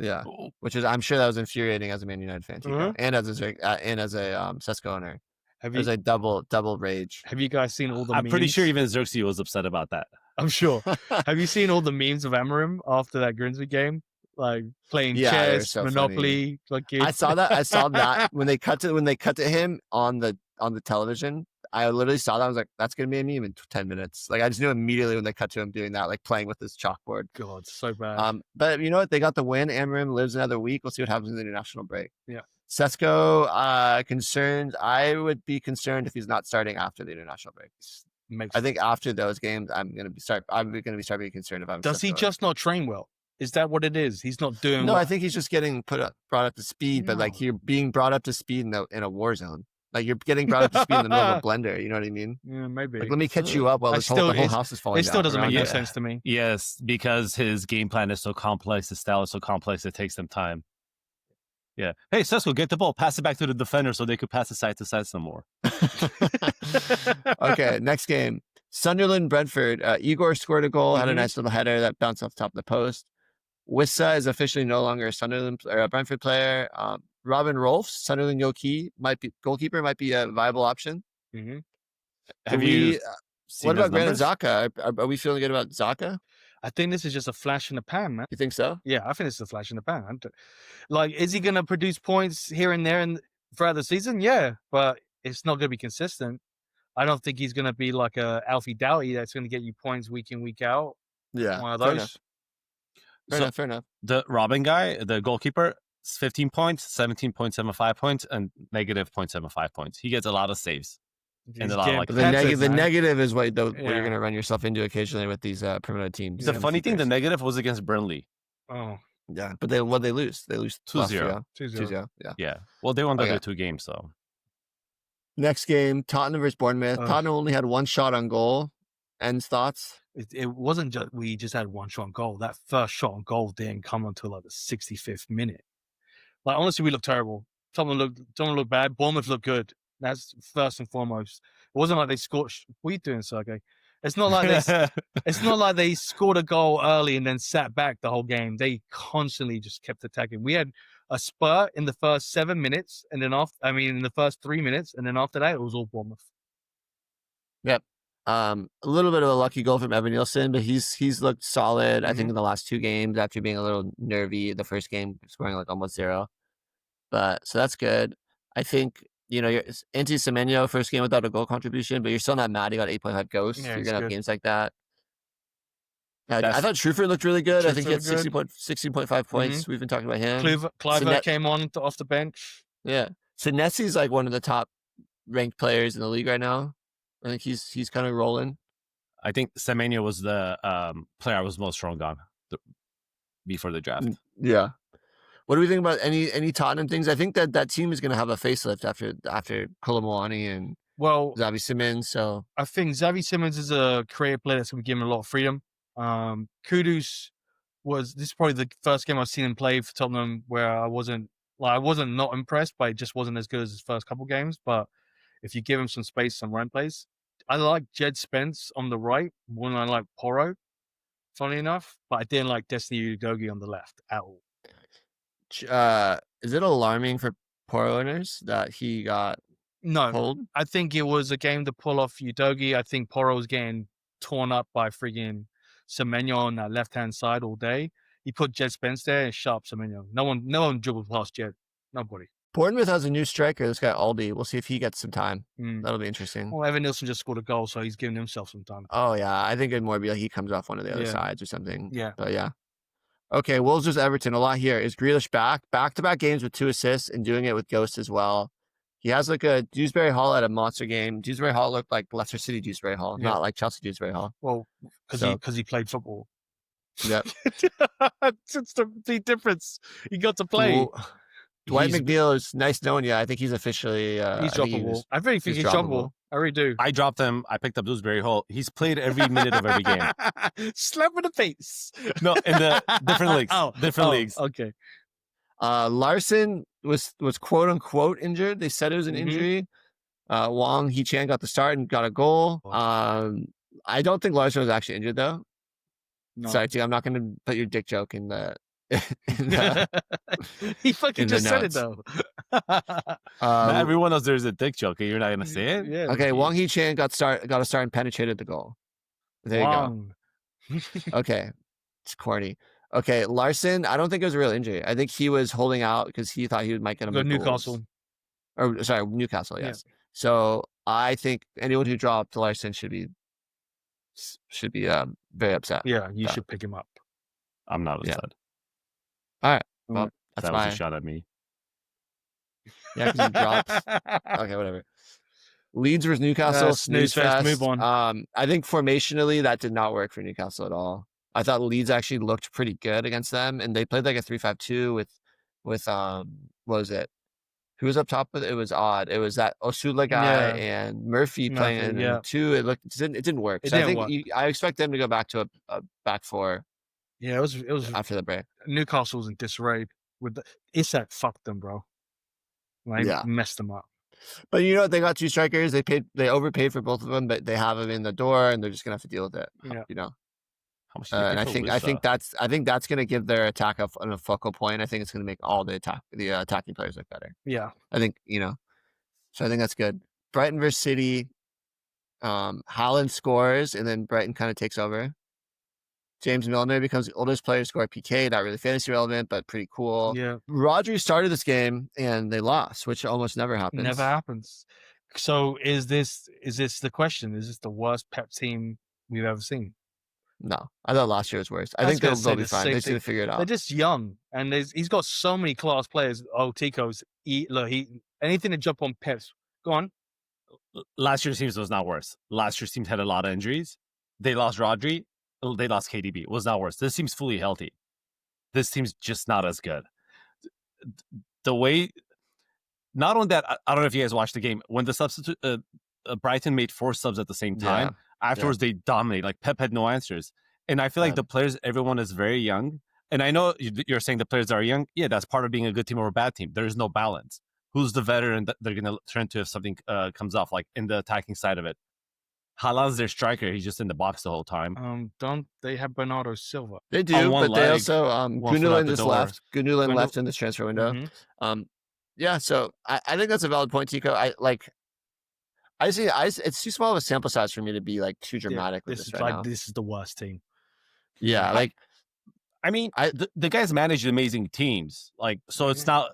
Yeah, which is, I'm sure that was infuriating as a Man United fan, Tiko, and as a Sesko owner. It was a double rage. Have you guys seen all the? I'm memes? pretty sure even Xerxes was upset about that. I'm sure. Have you seen all the memes of Amarim after that Grimsby game? Like playing chess, so Monopoly. I saw that when they cut to him on the television. I literally saw that. I was like, that's going to be a meme in 10 minutes. Like, I just knew immediately when they cut to him doing that, like playing with his chalkboard. God, so bad. But you know what? They got the win. Amarim lives another week. We'll see what happens in the international break. Yeah. Sesko, concerned. I would be concerned if he's not starting after the international break. I think after those games, I'm going to start being concerned if I'm. Does he just not train well? Is that what it is? He's not doing. No, I think he's just getting brought up to speed. But like you're being brought up to speed in a war zone. Like you're getting brought up to speed in the middle of a blender. You know what I mean? Yeah, maybe. Like, let me catch you up while the whole house is falling down. It still doesn't make no sense to me. Yes, because his game plan is so complex, his style is so complex, it takes them time. Yeah. Hey, Sesko, get the ball. Pass it back to the defender so they could pass it side to side some more. Okay, next game. Sunderland, Brentford. Igor scored a goal, had a Mhm. nice little header that bounced off the top of the post. Wissa is officially no longer a Sunderland or a Brentford player. Robin Rolfs, Sunderland goalkeeper, might be a viable option. Mhm. Have you What seen his about Granit numbers? Xhaka? Are we feeling good about Xhaka? I think this is just a flash in the pan, man. You think so? Yeah, I think it's a flash in the pan. Like, is he going to produce points here and there and throughout the season? Yeah, but it's not going to be consistent. I don't think he's going to be like a Alfie Doughty that's going to get you points week in, week out. Yeah, One of fair those. enough. Fair enough. The Robin guy, the goalkeeper, 15 points, 17.75 points, and negative 0.75 points. He gets a lot of saves. And a lot of, like, But the negative is what you're going to run yourself into occasionally with these promoted teams. The funny thing, the negative was against Burnley. Oh, yeah, but they lose? They lose 2-0. 2-0. Yeah. Yeah. Well, they won the Okay. other 2 games, so. Next game, Tottenham versus Bournemouth. Tottenham only had one shot on goal. Ends thoughts? it wasn't just we just had one shot on goal. That first shot on goal didn't come until like the 65th minute. Like, honestly, we looked terrible. Tottenham looked bad. Bournemouth looked good. That's first and foremost. It wasn't like they scored. What are you doing, Sergey? It's not like they scored a goal early and then sat back the whole game. They constantly just kept attacking. We had a spurt in the first 7 minutes, and then in the first 3 minutes, and then after that, it was all Bournemouth. Yep. A little bit of a lucky goal from Evan Nielsen, but he's looked solid. I think in the last 2 games after being a little nervy the first game, scoring like almost 0. But so that's good. I think you're Anti Semenyo first game without a goal contribution, but you're still not mad. He got 8.5 ghosts. Yeah, you're gonna have good. games like that. I thought Truffert looked really good. I think he had 16.5 points. We've been talking about him. Cliver came on off the bench. Yeah. Senesi's like one of the top ranked players in the league right now. I think he's kind of rolling. I think Semenyo was the player I was most strong on before the draft. Yeah. What do we think about any Tottenham things? I think that team is going to have a facelift after Kolomwani and Xavi Simons. So I think Xavi Simons is a creative player that's going to give him a lot of freedom. Kudus this is probably the first game I've seen him play for Tottenham where I wasn't not impressed, but it just wasn't as good as his first couple games. But if you give him some space, some run plays, I like Jed Spence on the right more than I like Porro, funny enough. But I didn't like Destiny Udogie on the left at all. Is it alarming for Porro owners that he got pulled? I think it was a game to pull off Udogie. I think Porro was getting torn up by friggin' Semenyo on that left-hand side all day. He put Jed Spence there and shot up Semenyo. No one dribbled past Jed. Nobody. Bournemouth has a new striker, this guy Aldi. We'll see if he gets some time. That'll be interesting. Well, Evan Nielsen just scored a goal, so he's giving himself some time. Oh, yeah. I think it'd more be like he comes off one of the other sides or something. Yeah. But yeah. Okay, Wolves versus Everton. A lot here. Is Grealish back-to-back games with 2 assists and doing it with Ghost as well. He has like a Dewsbury Hall at a monster game. Dewsbury Hall looked like Leicester City Dewsbury Hall, not like Chelsea Dewsbury Hall. Well, because he played football. Yep. It's the difference. He got to play. Dwight McNeil is nice knowing you. I think he's officially he's droppable. I really think he's droppable. I really do. I dropped him. I picked up Dewsbury Hall. He's played every minute of every game. Slap in the face. No, in the different leagues. Different leagues. Okay. Larson was quote unquote injured. They said it was an injury. Wang Hee-chan got the start and got a goal. I don't think Larson was actually injured though. No. Sorry, I'm not going to put your dick joke in the. He fucking just said it though. Everyone knows there's a dick joke. You're not going to say it. Yeah. Okay, Wang Hee-chan got a start and penetrated the goal. There you go. Okay, it's corny. Okay, Larson, I don't think it was a real injury. I think he was holding out because he thought he might get him. Go Newcastle. Newcastle, yes. Yeah. So I think anyone who dropped Larson should be very upset. Yeah, you should pick him up. I'm not upset. Yeah. All right. Well, that was a shot at me. Yeah, because he drops. Okay, whatever. Leeds versus Newcastle. Snooze fest. Move on. I think formationally that did not work for Newcastle at all. I thought Leeds actually looked pretty good against them, and they played like a 3-5-2 with what was it? Who was up top with it? It was odd. It was that Osula guy and Murphy playing in 2. It didn't work. So I think I expect them to go back to a back 4. Yeah, it was after the break. Newcastle was in disarray. Isak fucked them, bro. Like, Yeah. messed them up. But you know what? They got 2 strikers. They overpaid for both of them, but they have them in the door, and they're just gonna have to deal with it. Yeah. You know. How much did they And get I for think that's gonna give their attack a focal point. I think it's gonna make all the attacking players look better. Yeah. I think so. I think that's good. Brighton versus City. Haaland scores, and then Brighton kind of takes over. James Milner becomes the oldest player to score a PK. Not really fantasy relevant, but pretty cool. Yeah. Rodri started this game and they lost, which almost never happens. Never happens. So is this the question? Is this the worst Pep team we've ever seen? No, I thought last year was worse. I think they'll be fine. They're just gonna figure it out. They're just young, and he's got so many class players. Oh, Tiko's anything to jump on Pep's. Go on. Last year's team was not worse. Last year's team had a lot of injuries. They lost Rodri. They lost KDB. It was not worse. This team's fully healthy. This team's just not as good. The way, not on that, I don't know if you guys watched the game. When the substitute, Brighton made 4 subs at the same time. Afterwards, they dominate. Like, Pep had no answers. And I feel like the players, everyone is very young. And I know you're saying the players are young. Yeah, that's part of being a good team or a bad team. There is no balance. Who's the veteran that they're going to turn to if something comes off, like in the attacking side of it? Haaland's their striker. He's just in the box the whole time. Don't they have Bernardo Silva? They do, but they also Gundogan just left. Gundogan left in this transfer window. Mm-hmm. Yeah, so I think that's a valid point, Tiko. It's too small of a sample size for me to be like too dramatic with this right now. This is the worst team. Yeah, like I mean, the guys manage amazing teams. Like, so it's not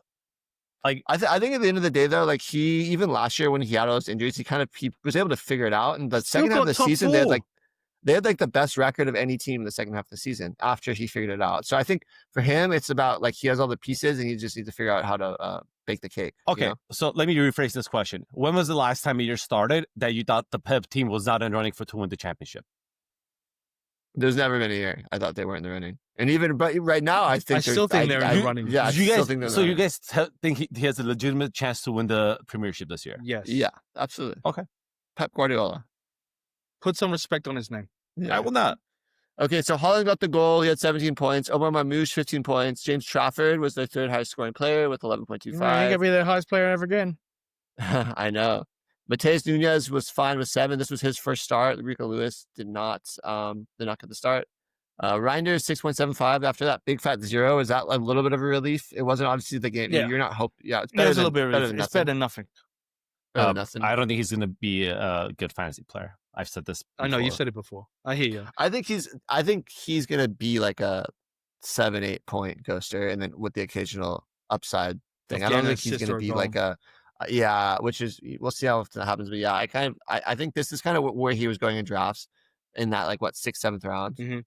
like I think at the end of the day though, like he even last year when he had all those injuries, he was able to figure it out. And the second half of the season, they had like the best record of any team in the second half of the season after he figured it out. So I think for him, it's about like he has all the pieces and he just needs to figure out how to bake the cake. Okay, so let me rephrase this question. When was the last time a year started that you thought the Pep team was not in running to win the championship? There's never been a year I thought they weren't in the running. And even but right now, I still think they're in the running. Yeah, you guys think he has a legitimate chance to win the Premiership this year? Yes. Yeah, absolutely. Okay. Pep Guardiola. Put some respect on his name. Yeah. I will not. Okay, so Haaland got the goal. He had 17 points. Omar Marmoush, 15 points. James Trafford was their 3rd highest scoring player with 11.25. He's going to be the highest player ever again. I know. Mateus Nunes was fine with 7. This was his first start. Rico Lewis did not get the start. Reinders 6.75 after that big fat 0. Is that a little bit of a relief? It wasn't obviously the game. Yeah. You're not hope. Yeah, it's better. It's a little bit of relief. It's better than nothing. Better than nothing. I don't think he's going to be a good fantasy player. I've said this before. I know you said it before. I hear you. I think he's going to be like a 7-8 point ghoster, and then with the occasional upside thing. I don't think he's going to be like a which is we'll see how often that happens. But yeah, I think this is kind of where he was going in drafts in that like 6th, 7th round. Mm-hmm.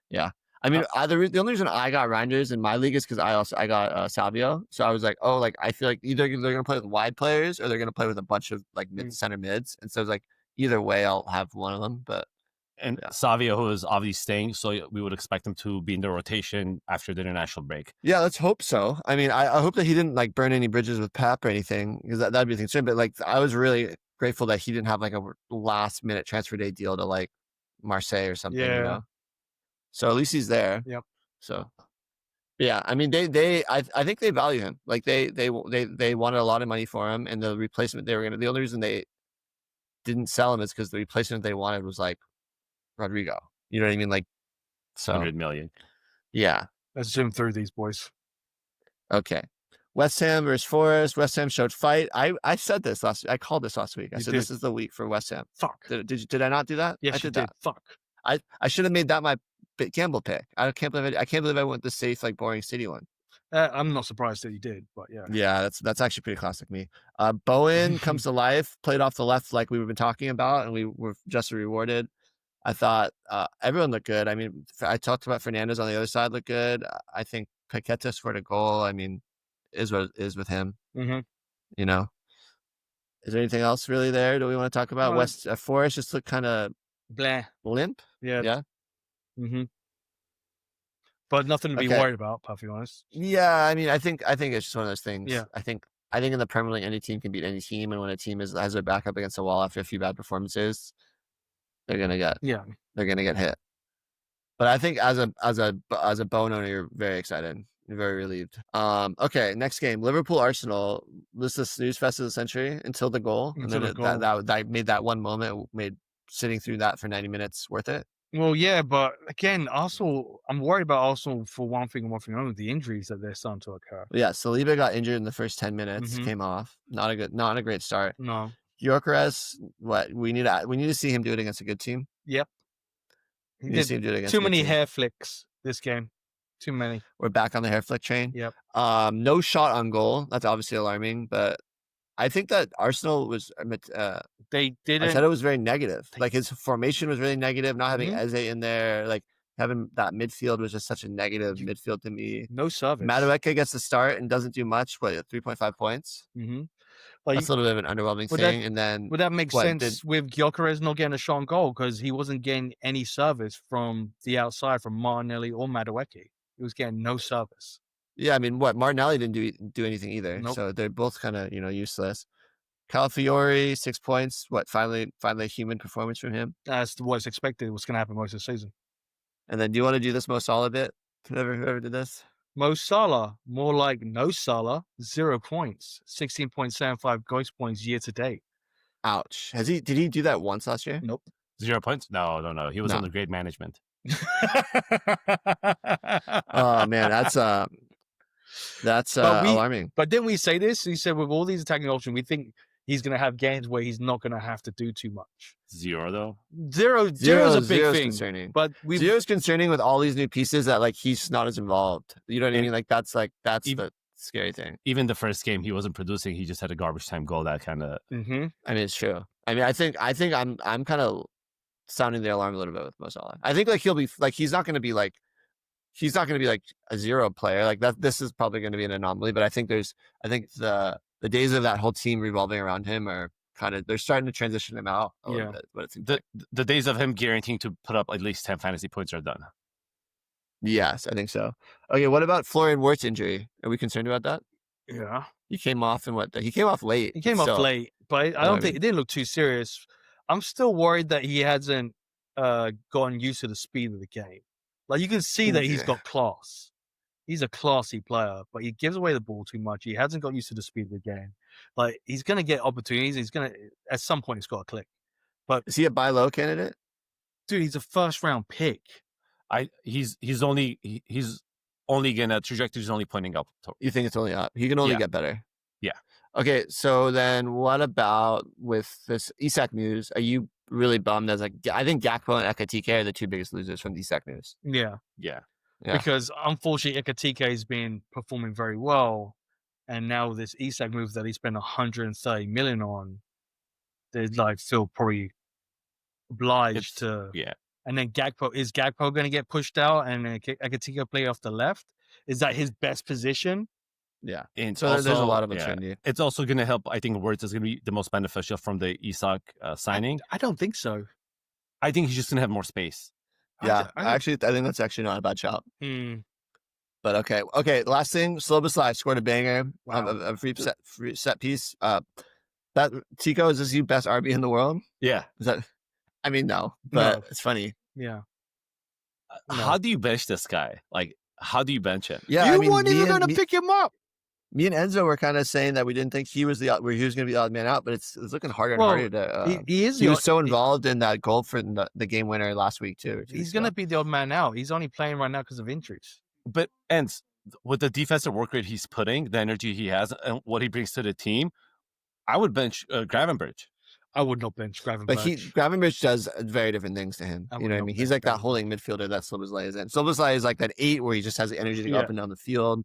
Yeah. I mean, the only reason I got Reinders in my league is because I got Savio. So I was like, oh, like I feel like either they're going to play with wide players or they're going to play with a bunch of like center mids. And so it's like either way, I'll have one of them. But Savio, who is obviously staying, so we would expect him to be in the rotation after the international break. Yeah, let's hope so. I mean, I hope that he didn't like burn any bridges with Pep or anything, because that'd be the thing. But like, I was really grateful that he didn't have like a last minute transfer day deal to like Marseille or something. Yeah. You know? So at least he's there. Yep. So, yeah, I mean, I think they value him. Like they wanted a lot of money for him, and the replacement the only reason they didn't sell him is because the replacement they wanted was like Rodrigo. You know what I mean? Like, so 100 million. Yeah. Let's zoom through these boys. Okay. West Ham versus Forrest. West Ham showed fight. I said this last week. I called this last week. I said this is the week for West Ham. Fuck. Did I not do that? Yes, I did that. Fuck. I should have made that my gamble pick. I can't believe I went the safe, like boring City one. I'm not surprised that you did, but yeah. Yeah, that's actually pretty classic me. Bowen comes to life, played off the left like we've been talking about, and we were just rewarded. I thought everyone looked good. I mean, I talked about Fernandez on the other side looked good. I think Paqueta scored a goal. I mean, is what is with him. Mm-hmm. You know, is there anything else really there? Do we want to talk about Forrest? Just looked kind of limp. Yeah. Yeah. Mm-hmm. But nothing to be worried about, to be honest. Yeah, I mean, I think it's just one of those things. Yeah. I think in the Premier League, any team can beat any team, and when a team has their back up against the wall after a few bad performances, they're gonna get hit. But I think as a Bowen owner, you're very excited. very relieved. Okay, next game, Liverpool Arsenal. This is the snooze fest of the century until the goal, and then that made that one moment made sitting through that for 90 minutes worth it. Well, yeah, but again, Arsenal. I'm worried about Arsenal for one thing and one thing only: the injuries that they're starting to occur. Yeah, Saliba got injured in the first 10 minutes, came off. Not a great start. No. Gyökeres, what we need to see him do it against a good team. Yep. We need to see him do it against too many hair flicks this game. Too many. We're back on the hair flick train. Yep. No shot on goal. That's obviously alarming, but I think that Arsenal was. They didn't. I said it was very negative. Like his formation was really negative. Not having Eze in there, like having that midfield was just such a negative midfield to me. No service. Madueke gets the start and doesn't do much. What 3.5 points? Like, that's a little bit of an underwhelming thing. And then would that make sense with Gyökeres not getting a shot on goal because he wasn't getting any service from the outside from Martinelli or Madueke? He was getting no service. Yeah, I mean, Martinelli didn't do anything either. Nope. So they're both kind of useless. Calafiori, 6 points. Finally a human performance from him. That's what's expected. What's going to happen most of the season. And then, do you want to do this Mo Salah bit? Whoever did this? Mo Salah, more like no Salah, 0 points, 16.75 ghost points year to date. Ouch. Did he do that once last year? Nope. 0 points? No. He was under great management. Oh man, that's alarming. But didn't we say this? He said with all these attacking options, we think he's going to have games where he's not going to have to do too much. 0 though. Zero is a big thing. Concerning. But Zero is concerning with all these new pieces that like he's not as involved. You know what I mean? Like that's the scary thing. Even the first game, he wasn't producing. He just had a garbage time goal. That kind of. I mean, it's true. I mean, I think I'm kind of sounding the alarm a little bit with Mo Salah. I think like he'll be like he's not going to be like a zero player like that. This is probably going to be an anomaly, but I think the days of that whole team revolving around him are they're starting to transition him out a little bit. But the days of him guaranteeing to put up at least 10 fantasy points are done. Yes, I think so. Okay, what about Florian Wirtz's injury? Are we concerned about that? Yeah, he came off he came off late. He came off late, but I don't think it didn't look too serious. I'm still worried that he hasn't gotten used to the speed of the game. Like you can see that he's got class. He's a classy player, but he gives away the ball too much. He hasn't got used to the speed of the game. Like he's gonna get opportunities. At some point it's got to click. But is he a buy low candidate? Dude, he's a first round pick. He's only gonna trajectory is only pointing up. You think it's only up? He can only get better. Yeah. Okay, so then what about with this Isak news? Are you really bummed? I think Gakpo and Ekatike are the two biggest losers from the Isak news. Yeah. Because unfortunately Ekatike has been performing very well, and now this Isak move that he spent 130 million on, they feel probably obliged to. Yeah. And then is Gakpo going to get pushed out and Ekatike play off the left? Is that his best position? Yeah. And so also, there's a lot of uncertainty. It's also going to help. I think Wirtz is going to be the most beneficial from the Isak signing. I don't think so. I think he's just going to have more space. Yeah, I think that's actually not a bad shout. But okay. Last thing, Szoboszlai scored a banger, a free set piece. That Tiko, is this your best RB in the world? Yeah. Is that? I mean, no, but it's funny. Yeah. How do you bench this guy? Like, how do you bench him? Yeah, you weren't even going to pick him up. Me and Enzo were kind of saying that we didn't think he was going to be the odd man out, but it's looking harder and harder to. He was so involved in that goal for the game winner last week too. He's going to be the odd man out. He's only playing right now because of injuries. But with the defensive work rate he's putting, the energy he has, and what he brings to the team, I would bench Gravenberch. I would not bench Gravenberch. But Gravenberch does very different things to him. You know what I mean? He's like that holding midfielder that Szoboszlai is in. Szoboszlai is like that 8 where he just has the energy to go up and down the field.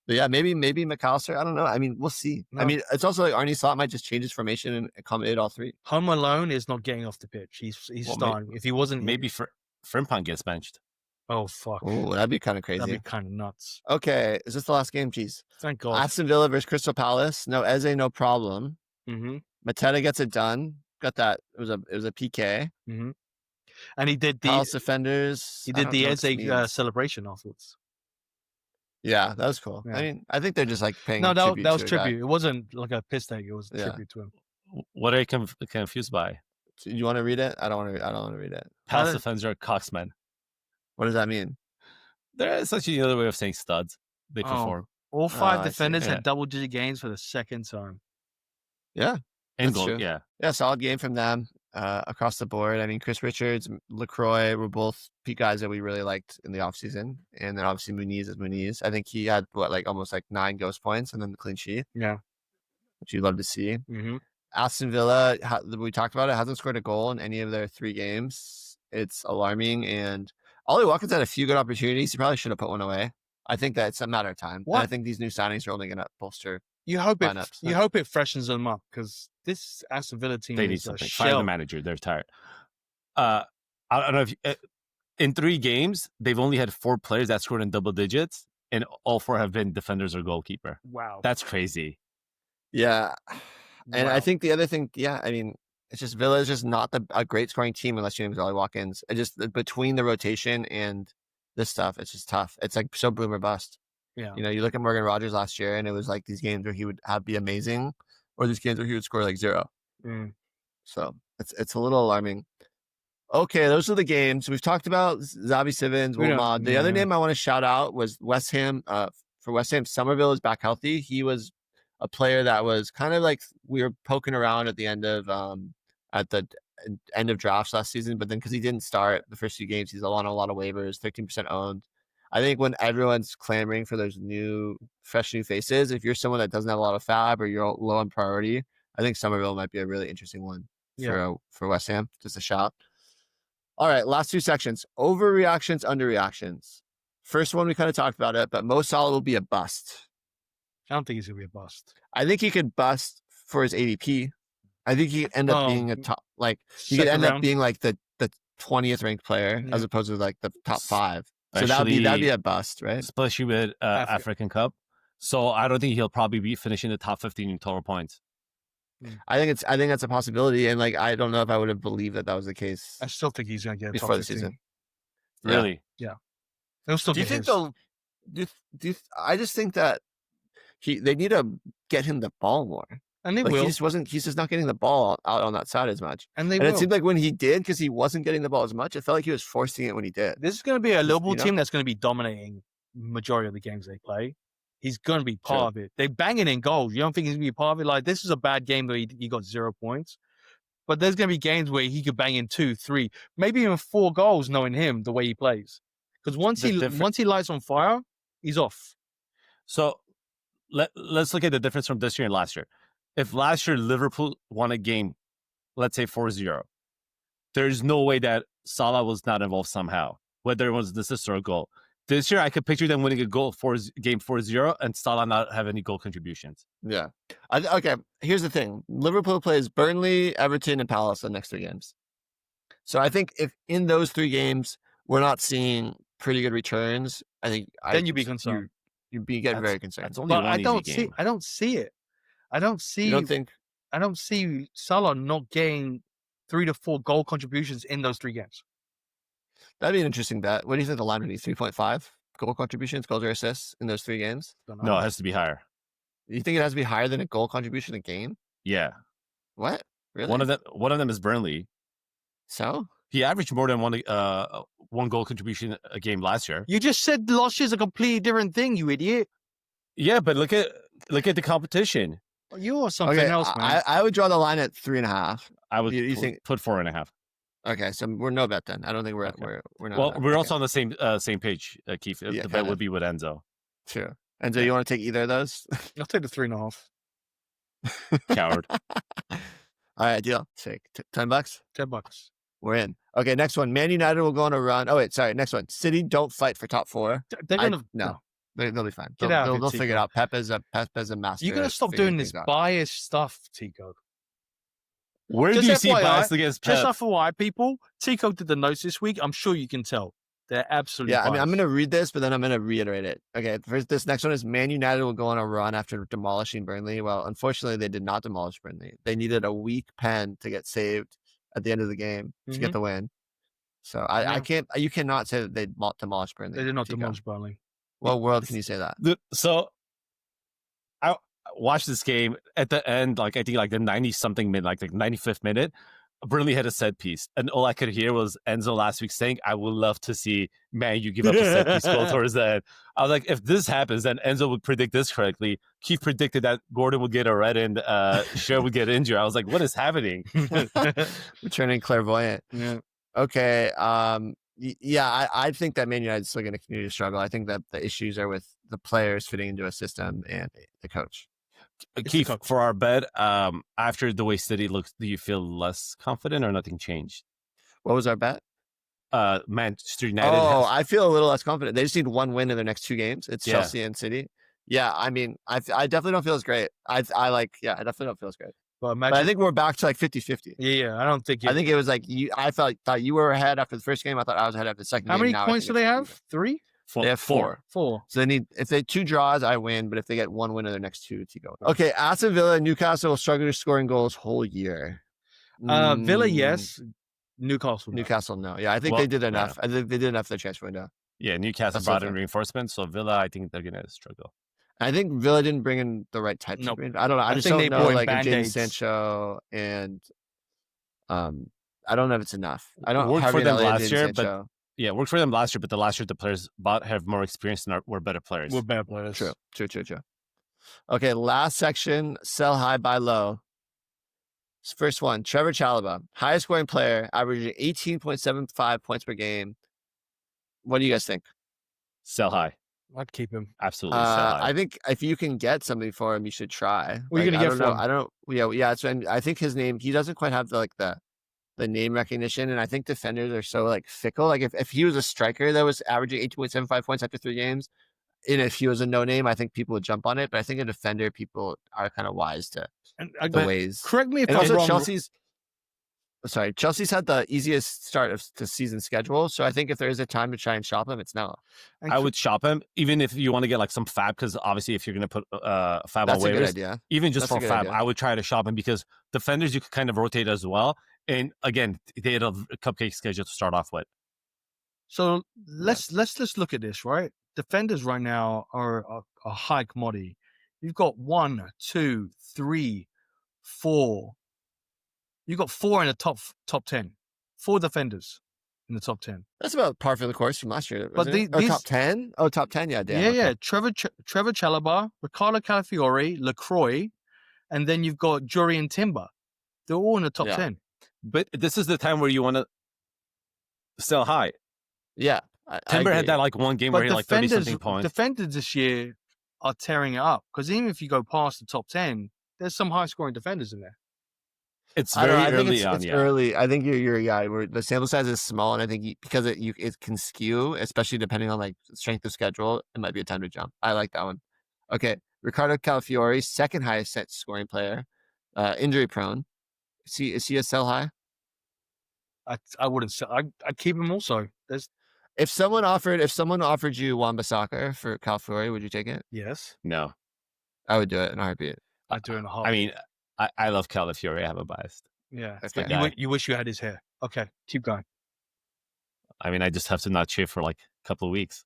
But yeah, maybe McAllister. I don't know. I mean, we'll see. No. I mean, it's also like Arne Slot might just change his formation and accommodate all three. Home alone is not getting off the pitch. He's starting. If he wasn't, maybe Frimpong gets benched. Oh fuck! Oh, that'd be kind of crazy. That'd be kind of nuts. Okay, is this the last game? Jeez. Thank God. Aston Villa versus Crystal Palace. No Eze, no problem. Mateta gets it done. Got that. It was a PK. And he did the Palace defenders. He did the Eze celebration afterwards. Yeah, that was cool. Yeah. I mean, I think they're just like paying. No, that was tribute. It wasn't like a piss take. It was a tribute to him. What are you confused by? Do you want to read it? I don't want to read it. Palace defenders are cocksmen. What does that mean? There's actually another way of saying studs. they perform. All 5 I see. defenders Yeah. had double-digit games for the second time. Yeah. And That's goal, true. yeah. Yeah, solid game from them across the board. I mean, Chris Richards, LaCroix were both peak guys that we really liked in the offseason. And then obviously Muniz is Muniz. I think he had, almost 9 ghost points and then the clean sheet, Yeah. which you'd love to see. Mm-hmm. Aston Villa, we talked about it, hasn't scored a goal in any of their 3 games. It's alarming. And Ollie Watkins had a few good opportunities. He probably should have put one away. I think that it's a matter of time. And I think these new signings are only going to bolster You hope lineups. you hope it freshens them up because this Aston Villa team They need is a something. Fire the shell. manager. They're tired. I don't know if in 3 games they've only had 4 players that scored in double digits, and all 4 have been defenders or goalkeeper. Wow. That's crazy. Yeah. And Wow. I think the other thing, it's just Villa is just not a great scoring team unless your name is Ollie Watkins. It just between the rotation and this stuff, it's just tough. It's like so boom or bust. Yeah. You look at Morgan Rogers last year, and it was like these games where he would be amazing, or these games where he would score 0. Mm. So it's a little alarming. Okay, those are the games we've talked about. Xavi Sivens, Wilmot. The other name I want to shout out was West Ham. For West Ham, Somerville is back healthy. He was a player that was kind of like we were poking around at the end of drafts last season, but then because he didn't start the first few games, he's on a lot of waivers, 13% owned. I think when everyone's clamoring for those fresh new faces, if you're someone that doesn't have a lot of FAAB or you're low on priority, I think Somerville might be a really interesting one for West Ham. Just a shout. All right, last 2 sections: overreactions, underreactions. First one, we kind of talked about it, but Mo Salah will be a bust. I don't think he's gonna be a bust. I think he could bust for his ADP. I think he could end up being a top, he could end up being the 20th ranked player as opposed to the top 5. So that'd be a bust, right? Especially with African Cup. So I don't think he'll probably be finishing the top 15 in total points. I think that's a possibility, and I don't know if I would have believed that was the case. I still think he's gonna get before top the 15. season. Really? Yeah. He'll still Do you get think his. they'll? I just think that they need to get him the ball more. And they will. He's just not getting the ball out on that side as much. And it seemed like when he did, because he wasn't getting the ball as much, it felt like he was forcing it when he did. This is going to be a Liverpool team that's going to be dominating majority of the games they play. He's going to be part of it. They're banging in goals. You don't think he's going to be part of it? This is a bad game where he got 0 points. But there's going to be games where he could bang in 2, 3, maybe even 4 goals knowing him, the way he plays. Because once he lights on fire, he's off. So let's look at the difference from this year and last year. If last year Liverpool won a game, let's say 4-0, there's no way that Salah was not involved somehow, whether it was an assist or a goal. This year, I could picture them winning a game 4-0 and Salah not have any goal contributions. Yeah. Okay, here's the thing. Liverpool plays Burnley, Everton, and Palace the next 3 games. So I think if in those 3 games we're not seeing pretty good returns, I think then you'd be concerned. You'd be getting very concerned. That's only But one I don't easy see. game. I don't see it. I don't see. You don't think? I don't see Salah not getting 3 to 4 goal contributions in those 3 games. That'd be an interesting bet. What do you think the line would be? 3.5 goal contributions, goals or assists in those 3 games? No, it has to be higher. You think it has to be higher than a goal contribution a game? Yeah. What? Really? One of them is Burnley. So? He averaged more than one goal contribution a game last year. You just said last year's a completely different thing, you idiot. Yeah, but look at the competition. You are something else, man. I would draw the line at 3.5. I would You think put 4.5. Okay, so we're no bet then. I don't think we're not. Well, we're also on the same page, Keefe. Yeah, the bet would be with Enzo. Sure. And so you want to take either of those? I'll take the 3.5. Coward. All right, deal. Take $10. $10. We're in. Okay, next one. Man United will go on a run. Oh wait, sorry. Next one. City don't fight for top 4. They're gonna They'll be fine. Get out of it, They'll figure it out. Pep is a master. You're gonna stop doing this biased stuff, Tiko. Where Just do you see FYI, bias against Pep? Just FYI, people, Tiko did the notes this week. I'm sure you can tell. They're absolutely biased. I mean, I'm going to read this, but then I'm going to reiterate it. Okay, first, this next one is Man United will go on a run after demolishing Burnley. Well, unfortunately, they did not demolish Burnley. They needed a weak pen to get saved at the end of the game to get the win. So you cannot say that they demolished Burnley. They did not demolish Burnley. What world can you say that? So I watched this game at the end, I think the 90-something minute, like the 95th minute. Burnley had a set piece, and all I could hear was Enzo last week saying, "I would love to see Man U give up a set piece goal towards the end." I was like, if this happens, then Enzo would predict this correctly. Keefe predicted that Gordon would get a red and Cher would get injured. I was like, what is happening? Returning clairvoyant. Yeah. Okay. Yeah, I think that Man United is still going to continue to struggle. I think that the issues are with the players fitting into a system and the coach. Keefe, for our bet, after the way City looks, do you feel less confident or nothing changed? What was our bet? Manchester United. I feel a little less confident. They just need one win in their next 2 games. It's Chelsea and City. Yeah, I mean, I definitely don't feel as great. I definitely don't feel as great. But But I think we're back to like 50-50. Yeah, I don't think. I think it was like I thought you were ahead after the first game. I thought I was ahead after the second How game. many points do they have? 3? They have 4. 4. So they need, if they 2 draws, I win. But if they get 1 win in their next 2, Tiko. Okay, Aston Villa and Newcastle will struggle to scoring goals whole year. Villa, yes. Newcastle, no. Newcastle, no. Yeah, I think they did enough. I think they did enough for the transfer window. Yeah, Newcastle That's brought okay. in reinforcements, so Villa, I think they're gonna struggle. I think Villa didn't bring in the right types. Nope. I don't know. I just think don't they know brought in like a Jadon Band-Aids. Sancho and I don't know if it's enough. I don't Worked Harvey for them Elliott, last Jadon year, Sancho. Yeah, it worked for them last year, but the last year the players bought have more experience and were better players. We're bad players. True. Okay, last section, sell high, buy low. First one, Trevor Chalobah, highest scoring player, averaging 18.75 points per game. What do you guys think? Sell high. I'd keep him. Absolutely sell high. I think if you can get something for him, you should try. What are you Like, gonna I get don't for know. him? I don't. Yeah. So I think his name. He doesn't quite have the name recognition, and I think defenders are so like fickle. Like if he was a striker that was averaging 18.75 points after 3 games, and if he was a no name, I think people would jump on it. But I think a defender, people are kind of wise to And, the ways. correct me if And I'm also wrong. Chelsea's had the easiest start of the season schedule. So I think if there is a time to try and shop him, it's now. And I would shop him, even if you want to get like some FAAB, because obviously if you're going to put FAAB on That's a good waivers, idea. even just That's a for good FAAB, idea. I would try to shop him because defenders you could kind of rotate as well. And again, they had a cupcake schedule to start off with. So let's just look at this, right? Defenders right now are a high commodity. You've got 1, 2, 3, 4. You've got 4 in the top 10. 4 defenders in the top 10. That's about par for the course from last year. But But these- top 10? Oh, top 10. Yeah, damn. Yeah. okay. Trevor Chalobah, Ricardo Calafiori, LaCroix, and then you've got Jury and Timber. They're all in the top Yeah. 10. But this is the time where you want to sell high. Yeah. Timber had that like one game where he had like 30-something points. defenders this year are tearing it up because even if you go past the top 10, there's some high-scoring defenders in there. It's I don't very know, I think early on, it's yeah. early. I think you're a guy where the sample size is small, and I think because it can skew, especially depending on like strength of schedule. It might be a time to jump. I like that one. Okay, Ricardo Calafiori, second highest set scoring player, injury prone. Is he a sell high? I wouldn't say. I'd keep him also. There's If someone offered you Wan-Bissaka for Calafiori, would you take it? yes, No. I would do it in a heartbeat. I'd do it in a heartbeat. I mean, I love Calafiori. I have a bias. yeah. Okay. But you wish you had his hair. Okay, keep going. I mean, I just have to not shave for like a couple of weeks.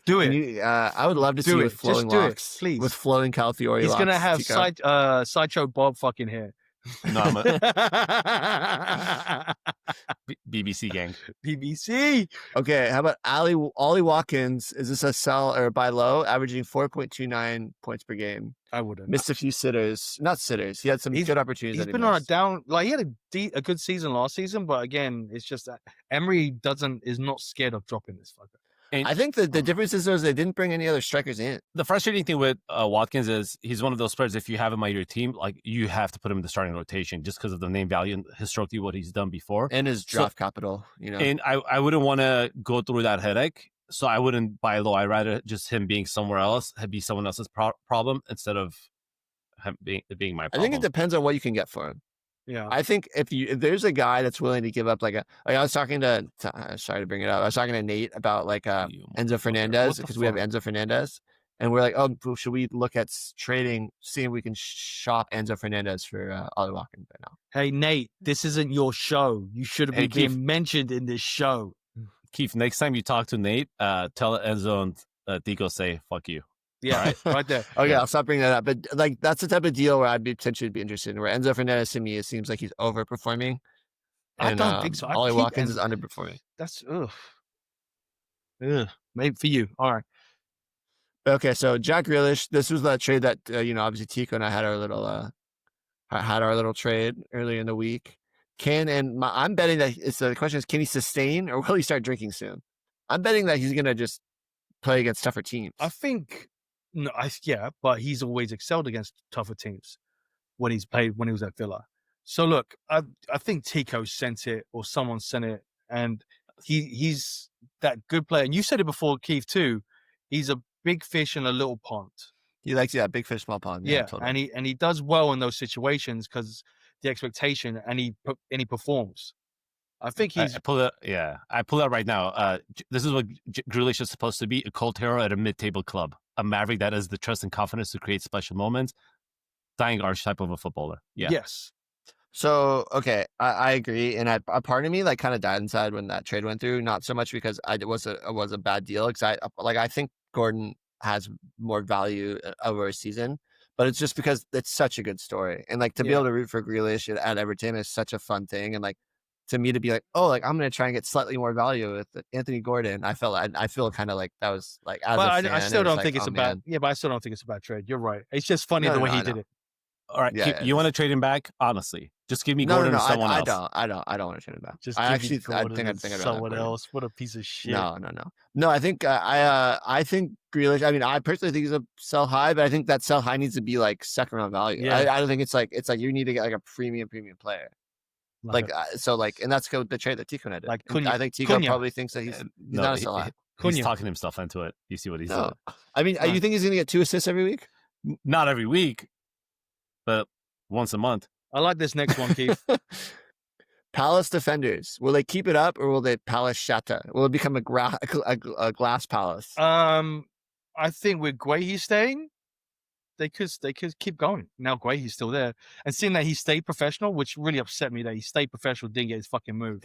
Do Can it. you, I would love to Do see it. with flowing Just do it, locks, please. with flowing Calafiori He's locks. gonna have Tiko. Sideshow Bob fucking hair. No, I'm a BBC gang. BBC. Okay, how about Ollie Watkins? Is this a sell or a buy low? Averaging 4.29 points per game. I wouldn't. Missed a few sitters. Not sitters. He had some good opportunities. He's that he been on a missed. down. Like he had a good season last season, but again, it's just that Emery is not scared of dropping this fucker. And I think the difference is they didn't bring any other strikers in. the frustrating thing with Watkins is he's one of those players, if you have him on your team, like you have to put him in the starting rotation just because of the name value and historically what he's done before. And his draft capital, you know. And I wouldn't want to go through that headache. So I wouldn't buy low. I'd rather just him being somewhere else, be someone else's problem instead of him being my I problem. think it depends on what you can get for him. Yeah. I think if there's a guy that's willing to give up I was talking to sorry to bring it up. I was talking to Nate about Enzo Fernandez because we have Enzo Fernandez, and we're like, oh, should we look at trading, seeing if we can shop Enzo Fernandez for Ollie Watkins right now? Hey Nate, this isn't your show. You shouldn't be Hey, being Keefe. mentioned in this show. Keefe, next time you talk to Nate, tell Enzo and Tiko say, fuck you. Yeah, right there. Okay, I'll stop bringing that up. But that's the type of deal where I'd potentially be interested in. Where Enzo Fernandez to me, it seems like he's overperforming. I don't think so. Ollie Watkins is underperforming. That's maybe for you. All right. Okay, so Jack Grealish. This was that trade that obviously Tiko and I had our little trade earlier in the week. I'm betting that the question is, can he sustain or will he start drinking soon? I'm betting that he's gonna just play against tougher teams. I think but he's always excelled against tougher teams when he was at Villa. So look, I think Tiko sent it or someone sent it, and he's that good player. And you said it before, Keefe, too. He's a big fish in a little pond. He likes big fish, small pond. Yeah, totally. and he does well in those situations because the expectation, and he performs. I think he's. I pull it right now. This is what Grealish is supposed to be: a cold hero at a mid-table club, a maverick that has the trust and confidence to create special moments. Dying archetype of a footballer. Yeah. Yes. So okay, I agree, and a part of me like kind of died inside when that trade went through. Not so much because it was a bad deal, because I think Gordon has more value over a season, but it's just because it's such a good story, and like to be able to root for Grealish at Everton is such a fun thing, and like to me to be like, oh, like I'm gonna try and get slightly more value with Anthony Gordon. I feel kind of like that was like as a fan, I still don't think it's a bad. Man. Yeah, but I still don't think it's a bad trade. You're right. It's just funny the way he did it. All right, you want to trade him back? Honestly, just give me Gordon or someone else. I don't want to trade him back. Just I think I'd someone else. What a piece of shit. No. I think I think Grealish. I mean, I personally think he's a sell high, but I think that sell high needs to be like second round value. Yeah. I don't think it's like you need to get like a premium player. And that's the trade that Tiko did. Like I think Tiko probably thinks that he's not a sell high. He's talking himself into it. You see what he's doing. I mean, you think he's going to get 2 assists every week? Not every week, but once a month. I like this next one, Keith. Palace defenders. Will they keep it up or will they Palace shatter? Will it become a glass palace? I think with Guehi staying, they could keep going. Now Guehi's still there. And seeing that he stayed professional, which really upset me that he stayed professional, didn't get his fucking move.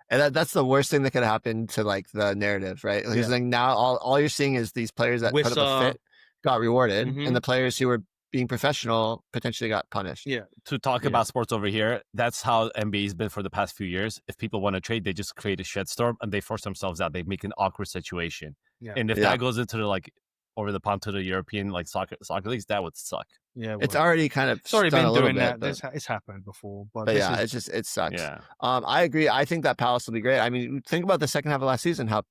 And that's the worst thing that could happen to like the narrative, right? Because like now all you're seeing is these players that put up a fit got rewarded, and the players who were being professional potentially got punished. Yeah. To talk about sports over here, that's how NBA's been for the past few years. If people want to trade, they just create a shitstorm and they force themselves out. They make an awkward situation. Yeah. And if that goes into the like over the pond to the European like soccer leagues, that would suck. Yeah, it's already kind of been doing that. It's happened before, but it sucks. Yeah. I agree. I think that Palace will be great. I mean, think about the second half of last season, how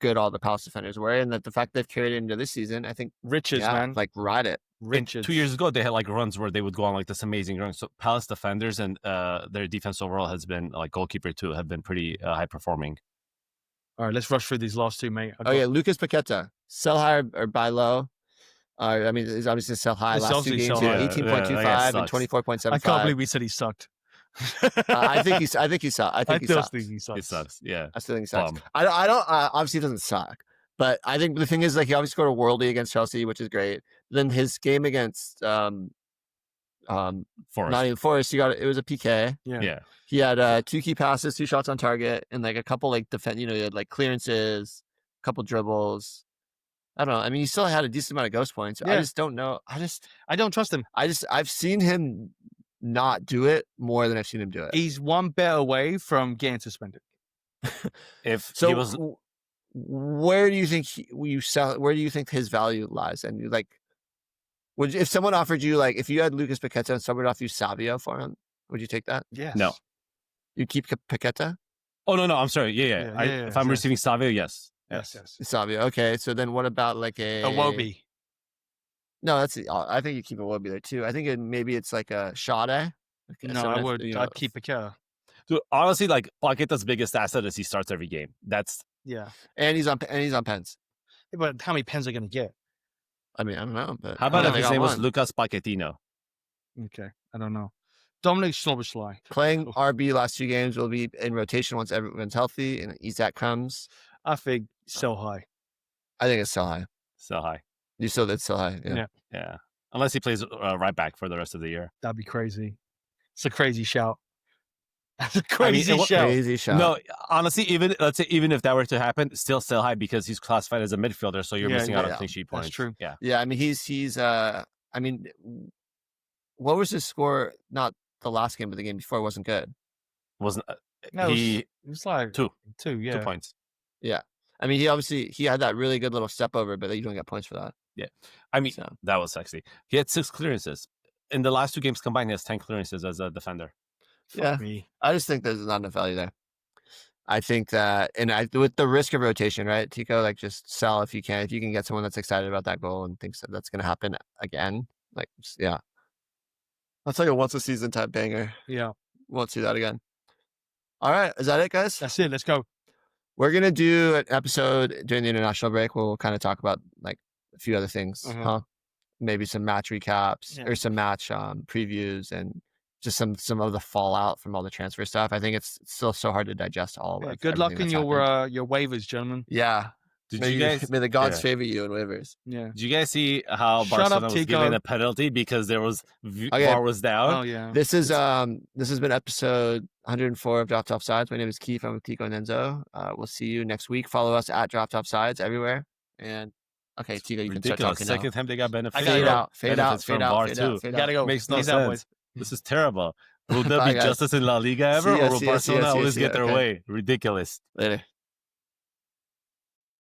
good all the Palace defenders were, and that the fact they've carried it into this season, I think riches, man, like ride it. Riches. 2 years ago, they had like runs where they would go on like this amazing run. So Palace defenders and their defense overall has been like goalkeeper too have been pretty high performing. All right, let's rush through these last two, mate. Lucas Paqueta, sell high or buy low. I mean, he's obviously sell high. Last 2 games, 18.25 and 24.75. I can't believe we said he sucked. I think he sucks. I think he sucks. It sucks. Yeah, I still think he sucks. I don't. Obviously, he doesn't suck. But I think the thing is, like, he obviously scored a worldie against Chelsea, which is great. Then his game against Nottingham Forest, it was a PK. Yeah. He had 2 key passes, 2 shots on target, and like a couple like defense. He had like clearances, a couple dribbles. I don't know. I mean, he still had a decent amount of ghost points. Yeah. I just don't know. I don't trust him. I've seen him not do it more than I've seen him do it. He's one bet away from getting suspended. Where do you think where do you think his value lies? And like, if someone offered you, like, if you had Lucas Paqueta and someone offered you Savio for him, would you take that? Yes. No. You keep Paqueta? Oh no, I'm sorry. Yeah. If I'm receiving Savio, yes. Savio. Okay, so then what about like a Iwobi? No, I think you keep Iwobi there too. I think maybe it's like a Sade. Okay, no, I would. I'd keep Paqueta. Dude, honestly, like Paqueta's biggest asset is he starts every game. That's and he's on pens. Yeah, but how many pens are going to get? I mean, I don't know. But how about if his name was Lucas Paquetino? Okay, I don't know. Dominic Szoboszlai playing RB last 2 games, will be in rotation once everyone's healthy and Isak comes. I think sell high. I think it's sell high. Sell high. You still did sell high. Yeah. Unless he plays right back for the rest of the year. That'd be crazy. It's a crazy shout. That's a crazy shout. Crazy shout. No, honestly, let's say even if that were to happen, still sell high because he's classified as a midfielder, so you're missing out on clean sheet points. That's true. Yeah. I mean, he's. I mean, what was his score? Not the last game, but the game before wasn't good. No, he it was like two 2, yeah. 2 points. Yeah. I mean, he had that really good little step over, but you don't get points for that. Yeah. I mean, So. that was sexy. He had 6 clearances. In the last 2 games combined, he has 10 clearances as a defender. Yeah. Me. I just think there's not enough value there. I think that, and with the risk of rotation, right, Tiko, like just sell if you can. If you can get someone that's excited about that goal and thinks that that's going to happen again, like, yeah. That's like a once a season type banger. Yeah. Won't see that again. All right. Is that it, guys? That's it. Let's go. We're going to do an episode during the international break where we'll kind of talk about like a few other things, huh? Maybe some match recaps or some match previews and just some of the fallout from all the transfer stuff. I think it's still so hard to digest all of it. Good luck in your waivers, gentlemen. Yeah. You guys? May the gods favor you in waivers. Yeah. Did you guys see how Barcelona was given a penalty because there was VAR was down? Oh yeah. This has been episode 104 of Dropped Offsides. My name is Keefe. I'm with Tiko and Enzo. We'll see you next week. Follow us at Dropped Offsides everywhere. And okay, Tiko, you can start talking Second now. time they got benefits. Fade out. Gotta go. Makes no Peace sense. out, boys. This is terrible. Will there Bye, be guys. justice in La Liga ever, or will Barcelona always get their way? Ridiculous. Later.